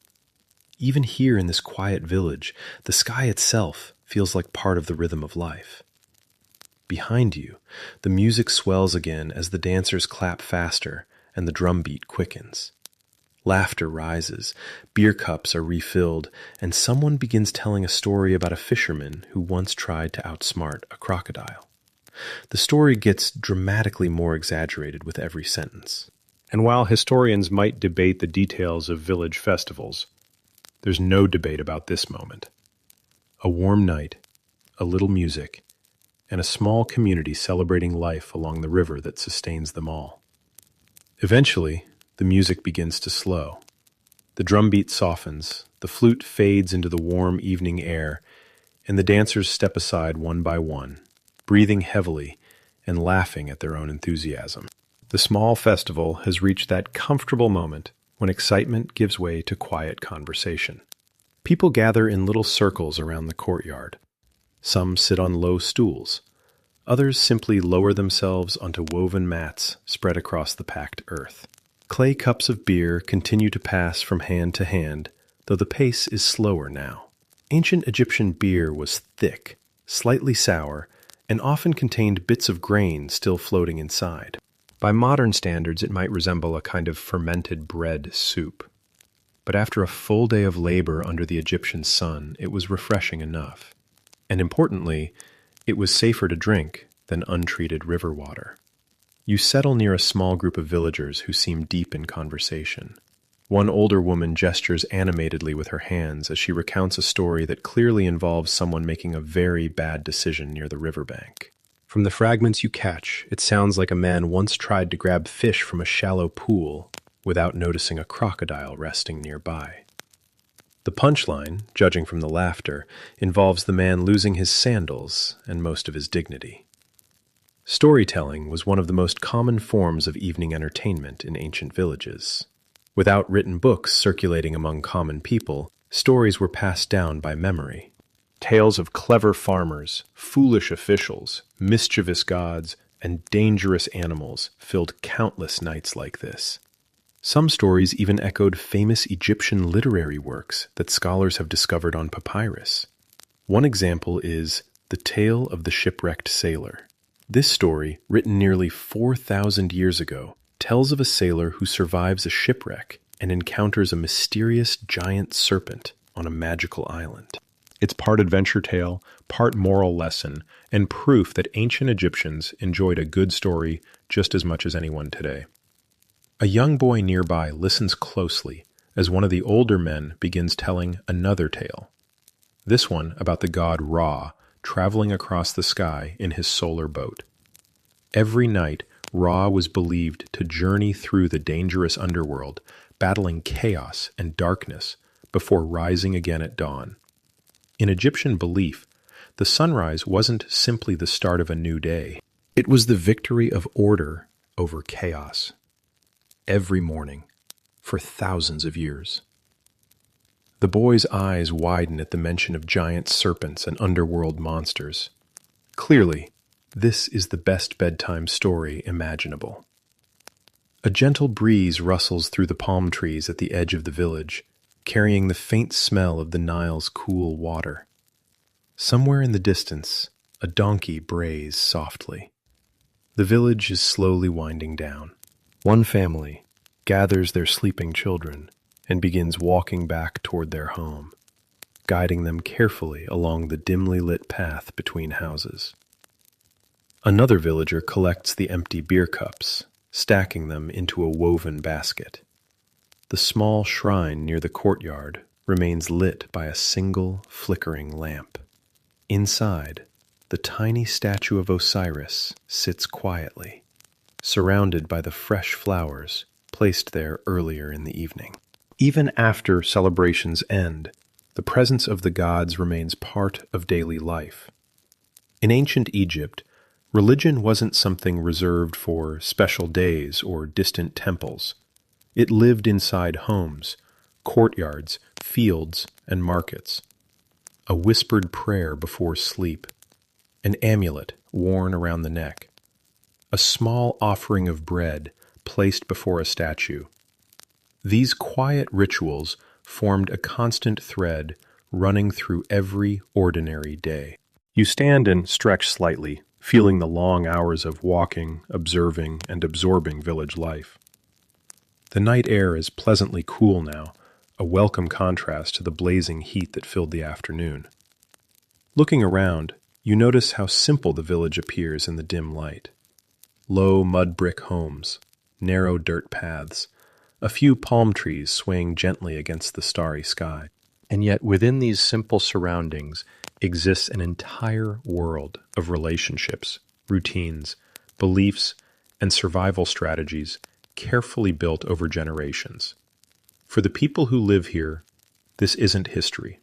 Even here in this quiet village, the sky itself feels like part of the rhythm of life. Behind you, the music swells again as the dancers clap faster and the drumbeat quickens. Laughter rises, beer cups are refilled, and someone begins telling a story about a fisherman who once tried to outsmart a crocodile. The story gets dramatically more exaggerated with every sentence. And while historians might debate the details of village festivals, there's no debate about this moment. A warm night, a little music, and a small community celebrating life along the river that sustains them all. Eventually, the music begins to slow. The drumbeat softens, the flute fades into the warm evening air, and the dancers step aside one by one, breathing heavily and laughing at their own enthusiasm. The small festival has reached that comfortable moment when excitement gives way to quiet conversation. People gather in little circles around the courtyard. Some sit on low stools. Others simply lower themselves onto woven mats spread across the packed earth. Clay cups of beer continue to pass from hand to hand, though the pace is slower now. Ancient Egyptian beer was thick, slightly sour, and often contained bits of grain still floating inside. By modern standards, it might resemble a kind of fermented bread soup. But after a full day of labor under the Egyptian sun, it was refreshing enough. And importantly, it was safer to drink than untreated river water. You settle near a small group of villagers who seem deep in conversation. One older woman gestures animatedly with her hands as she recounts a story that clearly involves someone making a very bad decision near the riverbank. From the fragments you catch, it sounds like a man once tried to grab fish from a shallow pool without noticing a crocodile resting nearby. The punchline, judging from the laughter, involves the man losing his sandals and most of his dignity. Storytelling was one of the most common forms of evening entertainment in ancient villages. Without written books circulating among common people, stories were passed down by memory. Tales of clever farmers, foolish officials, mischievous gods, and dangerous animals filled countless nights like this. Some stories even echoed famous Egyptian literary works that scholars have discovered on papyrus. One example is The Tale of the Shipwrecked Sailor. This story, written nearly 4,000 years ago, tells of a sailor who survives a shipwreck and encounters a mysterious giant serpent on a magical island. It's part adventure tale, part moral lesson, and proof that ancient Egyptians enjoyed a good story just as much as anyone today. A young boy nearby listens closely as one of the older men begins telling another tale. This one about the god Ra traveling across the sky in his solar boat. Every night, Ra was believed to journey through the dangerous underworld, battling chaos and darkness before rising again at dawn. In Egyptian belief, the sunrise wasn't simply the start of a new day. It was the victory of order over chaos. Every morning, for thousands of years. The boy's eyes widen at the mention of giant serpents and underworld monsters. Clearly, this is the best bedtime story imaginable. A gentle breeze rustles through the palm trees at the edge of the village, carrying the faint smell of the Nile's cool water. Somewhere in the distance, a donkey brays softly. The village is slowly winding down. One family gathers their sleeping children and begins walking back toward their home, guiding them carefully along the dimly lit path between houses. Another villager collects the empty beer cups, stacking them into a woven basket. The small shrine near the courtyard remains lit by a single flickering lamp. Inside, the tiny statue of Osiris sits quietly, surrounded by the fresh flowers placed there earlier in the evening. Even after celebrations end, the presence of the gods remains part of daily life. In ancient Egypt, religion wasn't something reserved for special days or distant temples. It lived inside homes, courtyards, fields, and markets. A whispered prayer before sleep, an amulet worn around the neck, a small offering of bread placed before a statue. These quiet rituals formed a constant thread running through every ordinary day. You stand and stretch slightly, feeling the long hours of walking, observing, and absorbing village life. The night air is pleasantly cool now, a welcome contrast to the blazing heat that filled the afternoon. Looking around, you notice how simple the village appears in the dim light. Low mud brick homes, narrow dirt paths, a few palm trees swaying gently against the starry sky. And yet within these simple surroundings exists an entire world of relationships, routines, beliefs, and survival strategies carefully built over generations. For the people who live here, this isn't history.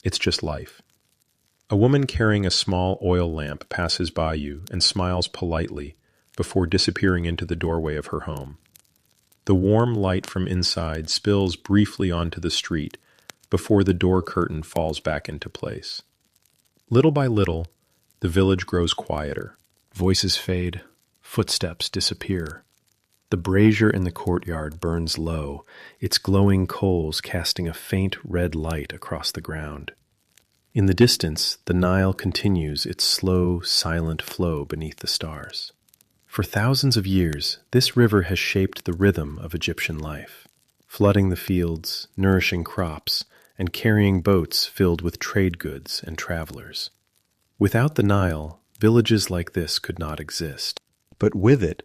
It's just life. A woman carrying a small oil lamp passes by you and smiles politely before disappearing into the doorway of her home. The warm light from inside spills briefly onto the street before the door curtain falls back into place. Little by little, the village grows quieter. Voices fade, footsteps disappear. The brazier in the courtyard burns low, its glowing coals casting a faint red light across the ground. In the distance, the Nile continues its slow, silent flow beneath the stars. For thousands of years, this river has shaped the rhythm of Egyptian life, flooding the fields, nourishing crops, and carrying boats filled with trade goods and travelers. Without the Nile, villages like this could not exist. But with it,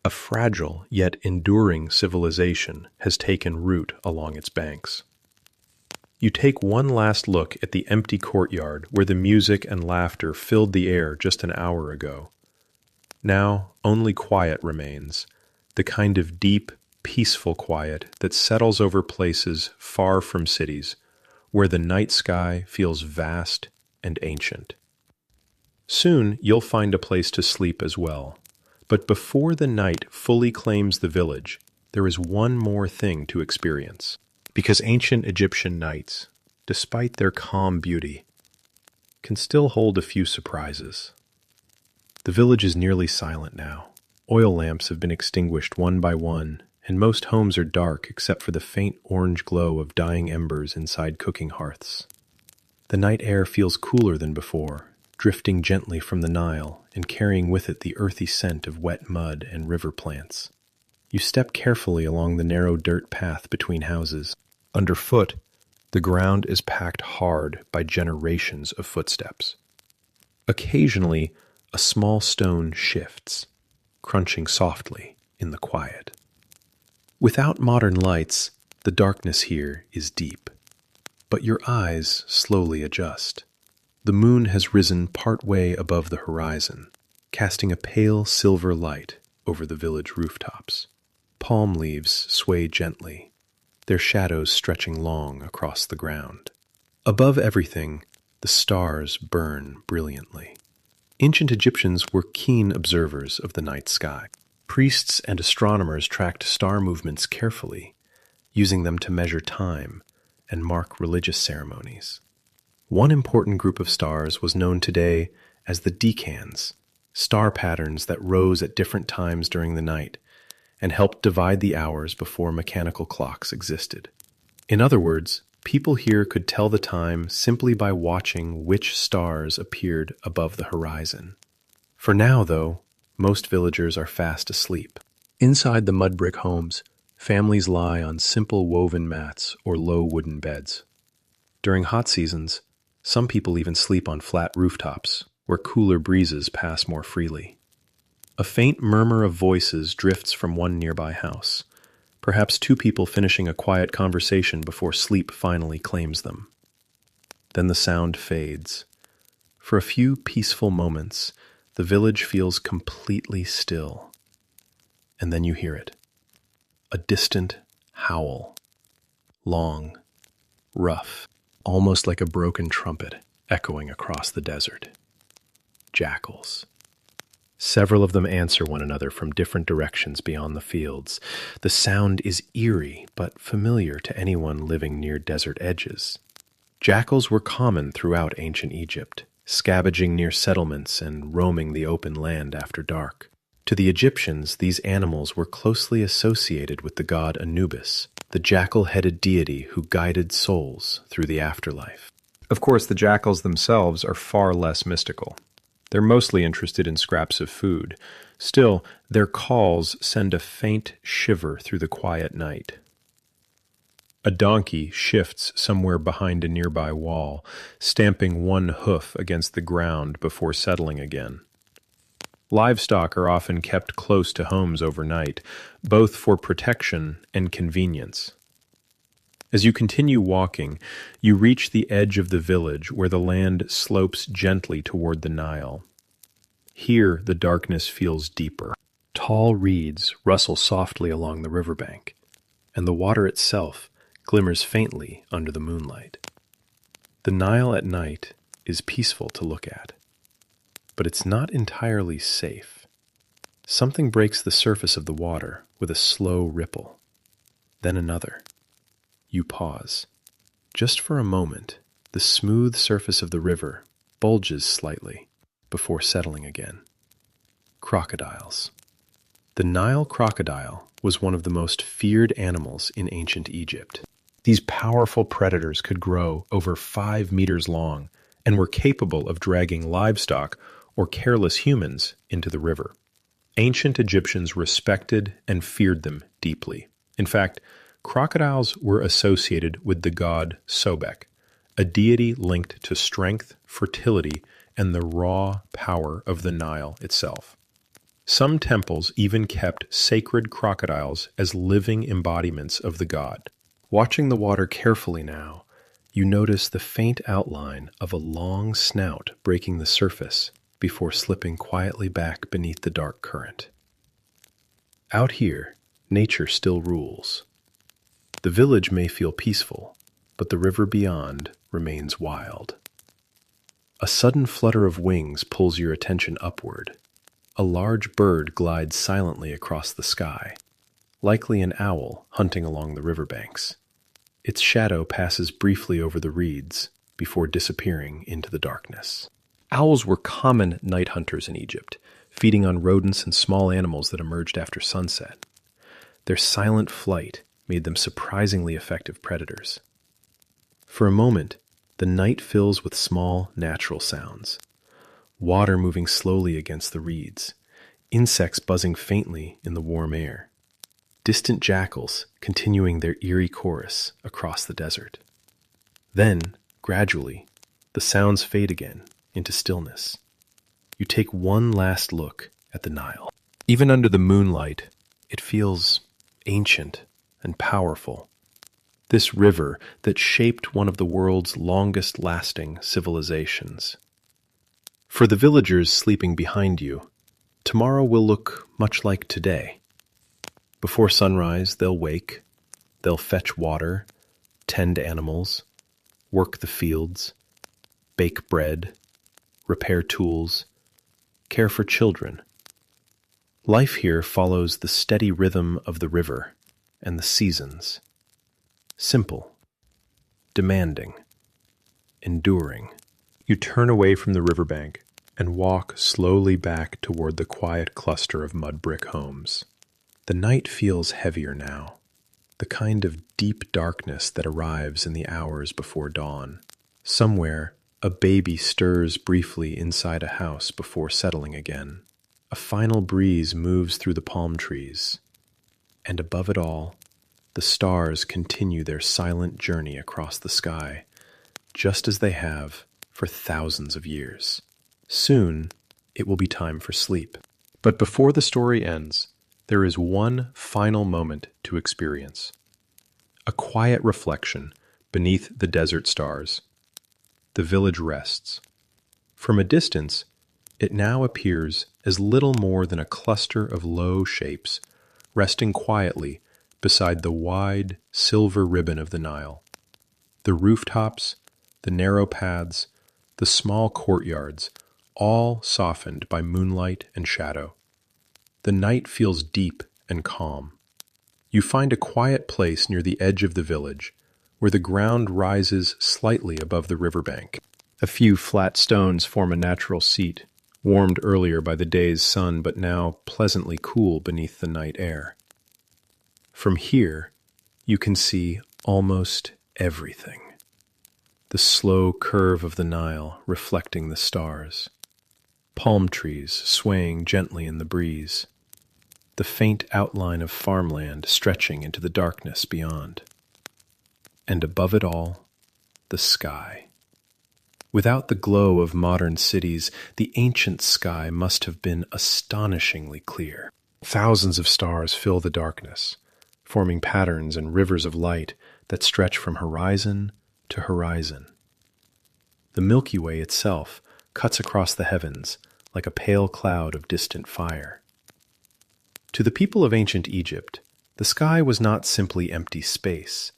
a fragile yet enduring civilization has taken root along its banks. You take one last look at the empty courtyard where the music and laughter filled the air just an hour ago. Now, only quiet remains, the kind of deep, peaceful quiet that settles over places far from cities, where the night sky feels vast and ancient. Soon you'll find a place to sleep as well. But before the night fully claims the village, there is one more thing to experience. Because ancient Egyptian nights, despite their calm beauty, can still hold a few surprises. The village is nearly silent now. Oil lamps have been extinguished one by one, and most homes are dark except for the faint orange glow of dying embers inside cooking hearths. The night air feels cooler than before, drifting gently from the Nile and carrying with it the earthy scent of wet mud and river plants. You step carefully along the narrow dirt path between houses. Underfoot, the ground is packed hard by generations of footsteps. Occasionally, a small stone shifts, crunching softly in the quiet. Without modern lights, the darkness here is deep. But your eyes slowly adjust. The moon has risen partway above the horizon, casting a pale silver light over the village rooftops. Palm leaves sway gently, their shadows stretching long across the ground. Above everything, the stars burn brilliantly. Ancient Egyptians were keen observers of the night sky. Priests and astronomers tracked star movements carefully, using them to measure time and mark religious ceremonies. One important group of stars was known today as the decans, star patterns that rose at different times during the night and helped divide the hours before mechanical clocks existed. In other words, people here could tell the time simply by watching which stars appeared above the horizon. For now, though, most villagers are fast asleep. Inside the mud brick homes, families lie on simple woven mats or low wooden beds. During hot seasons, some people even sleep on flat rooftops, where cooler breezes pass more freely. A faint murmur of voices drifts from one nearby house, perhaps two people finishing a quiet conversation before sleep finally claims them. Then the sound fades. For a few peaceful moments, the village feels completely still. And then you hear it. A distant howl. Long, rough, almost like a broken trumpet echoing across the desert. Jackals. Several of them answer one another from different directions beyond the fields. The sound is eerie, but familiar to anyone living near desert edges. Jackals were common throughout ancient Egypt, scavenging near settlements and roaming the open land after dark. To the Egyptians, these animals were closely associated with the god Anubis, the jackal-headed deity who guided souls through the afterlife. Of course, the jackals themselves are far less mystical. They're mostly interested in scraps of food. Still, their calls send a faint shiver through the quiet night. A donkey shifts somewhere behind a nearby wall, stamping one hoof against the ground before settling again. Livestock are often kept close to homes overnight, both for protection and convenience. As you continue walking, you reach the edge of the village where the land slopes gently toward the Nile. Here, the darkness feels deeper. Tall reeds rustle softly along the riverbank, and the water itself glimmers faintly under the moonlight. The Nile at night is peaceful to look at, but it's not entirely safe. Something breaks the surface of the water with a slow ripple, then another. You pause. Just for a moment, the smooth surface of the river bulges slightly before settling again. Crocodiles. The Nile crocodile was one of the most feared animals in ancient Egypt. These powerful predators could grow over 5 meters long and were capable of dragging livestock or careless humans into the river. Ancient Egyptians respected and feared them deeply. In fact, crocodiles were associated with the god Sobek, a deity linked to strength, fertility, and the raw power of the Nile itself. Some temples even kept sacred crocodiles as living embodiments of the god. Watching the water carefully now, you notice the faint outline of a long snout breaking the surface before slipping quietly back beneath the dark current. Out here, nature still rules. The village may feel peaceful, but the river beyond remains wild. A sudden flutter of wings pulls your attention upward. A large bird glides silently across the sky, likely an owl hunting along the riverbanks. Its shadow passes briefly over the reeds before disappearing into the darkness. Owls were common night hunters in Egypt, feeding on rodents and small animals that emerged after sunset. Their silent flight made them surprisingly effective predators. For a moment, the night fills with small, natural sounds. Water moving slowly against the reeds, insects buzzing faintly in the warm air, distant jackals continuing their eerie chorus across the desert. Then, gradually, the sounds fade again into stillness. You take one last look at the Nile. Even under the moonlight, it feels ancient and powerful. This river that shaped one of the world's longest-lasting civilizations. For the villagers sleeping behind you, tomorrow will look much like today. Before sunrise, they'll wake, they'll fetch water, tend animals, work the fields, bake bread, repair tools, care for children. Life here follows the steady rhythm of the river and the seasons. Simple, demanding, enduring. You turn away from the riverbank and walk slowly back toward the quiet cluster of mud brick homes. The night feels heavier now, the kind of deep darkness that arrives in the hours before dawn. Somewhere, a baby stirs briefly inside a house before settling again. A final breeze moves through the palm trees, and above it all, the stars continue their silent journey across the sky, just as they have for thousands of years. Soon, it will be time for sleep. But before the story ends, there is one final moment to experience. A quiet reflection beneath the desert stars. The village rests. From a distance, it now appears as little more than a cluster of low shapes, resting quietly beside the wide, silver ribbon of the Nile. The rooftops, the narrow paths, the small courtyards, all softened by moonlight and shadow. The night feels deep and calm. You find a quiet place near the edge of the village, where the ground rises slightly above the riverbank. A few flat stones form a natural seat, warmed earlier by the day's sun but now pleasantly cool beneath the night air. From here, you can see almost everything. The slow curve of the Nile reflecting the stars. Palm trees swaying gently in the breeze. The faint outline of farmland stretching into the darkness beyond. And above it all, the sky. Without the glow of modern cities, the ancient sky must have been astonishingly clear. Thousands of stars fill the darkness, forming patterns and rivers of light that stretch from horizon to horizon. The Milky Way itself cuts across the heavens like a pale cloud of distant fire. To the people of ancient Egypt, the sky was not simply empty space.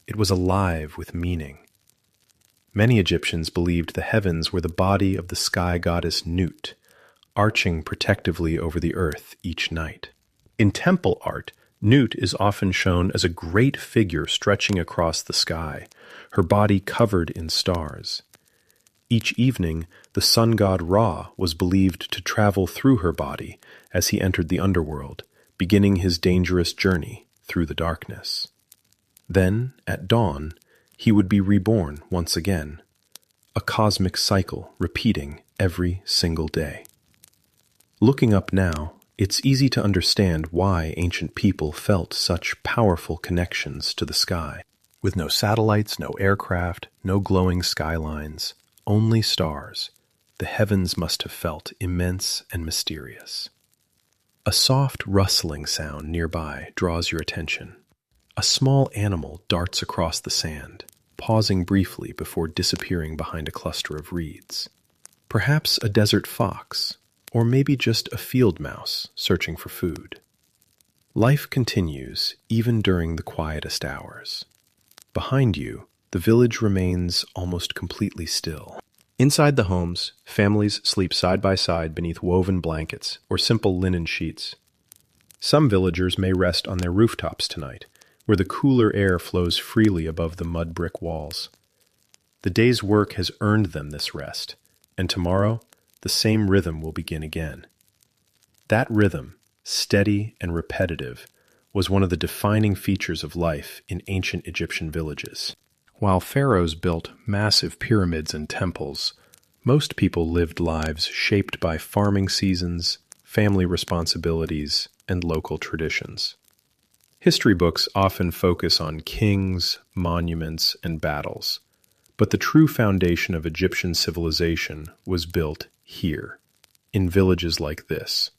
It was alive with meaning. Many Egyptians believed the heavens were the body of the sky goddess Nut, arching protectively over the earth each night. In temple art, Nut is often shown as a great figure stretching across the sky, her body covered in stars. Each evening, the sun god Ra was believed to travel through her body as he entered the underworld, beginning his dangerous journey through the darkness. Then, at dawn, he would be reborn once again, a cosmic cycle repeating every single day. Looking up now, it's easy to understand why ancient people felt such powerful connections to the sky. With no satellites, no aircraft, no glowing skylines, only stars, the heavens must have felt immense and mysterious. A soft rustling sound nearby draws your attention. A small animal darts across the sand, pausing briefly before disappearing behind a cluster of reeds. Perhaps a desert fox, or maybe just a field mouse searching for food. Life continues even during the quietest hours. Behind you, The village remains almost completely still. Inside the homes, families sleep side by side beneath woven blankets or simple linen sheets. Some villagers may rest on their rooftops tonight, where the cooler air flows freely above the mud brick walls. The day's work has earned them this rest, and tomorrow, the same rhythm will begin again. That rhythm, steady and repetitive, was one of the defining features of life in ancient Egyptian villages. While pharaohs built massive pyramids and temples, most people lived lives shaped by farming seasons, family responsibilities, and local traditions. History books often focus on kings, monuments, and battles, but the true foundation of Egyptian civilization was built here, in villages like this,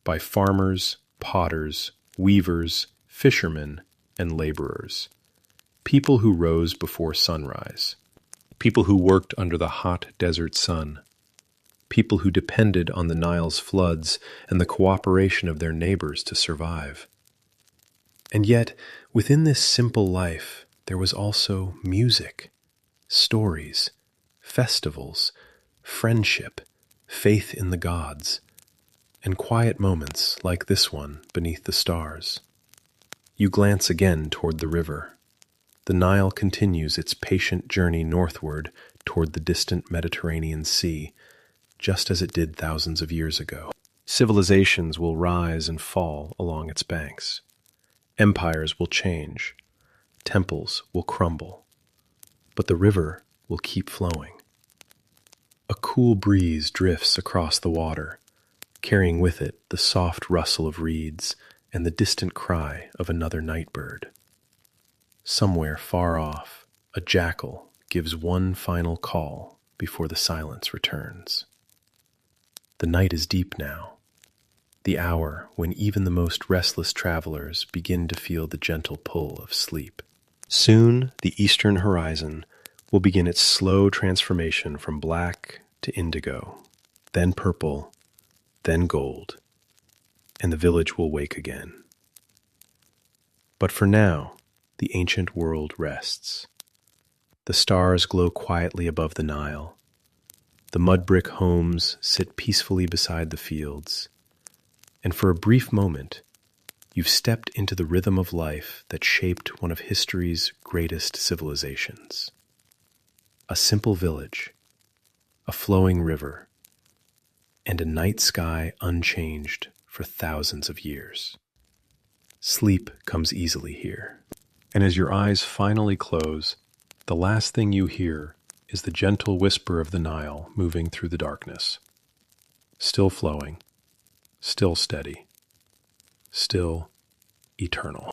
by farmers, potters, weavers, fishermen, and laborers. People who rose before sunrise. People who worked under the hot desert sun. People who depended on the Nile's floods and the cooperation of their neighbors to survive. And yet, within this simple life, there was also music, stories, festivals, friendship, faith in the gods, and quiet moments like this one beneath the stars. You glance again toward the river. The Nile continues its patient journey northward toward the distant Mediterranean Sea, just as it did thousands of years ago. Civilizations will rise and fall along its banks. Empires will change. Temples will crumble. But the river will keep flowing. A cool breeze drifts across the water, carrying with it the soft rustle of reeds and the distant cry of another night bird. Somewhere far off, a jackal gives one final call before the silence returns. The night is deep now, the hour when even the most restless travelers begin to feel the gentle pull of sleep. Soon, the eastern horizon will begin its slow transformation from black to indigo, then purple, then gold, and the village will wake again. But for now, the ancient world rests. The stars glow quietly above the Nile. The mud brick homes sit peacefully beside the fields. And for a brief moment, you've stepped into the rhythm of life that shaped one of history's greatest civilizations. A simple village, a flowing river, and a night sky unchanged for thousands of years. Sleep comes easily here. And as your eyes finally close, the last thing you hear is the gentle whisper of the Nile moving through the darkness. Still flowing, still steady, still eternal.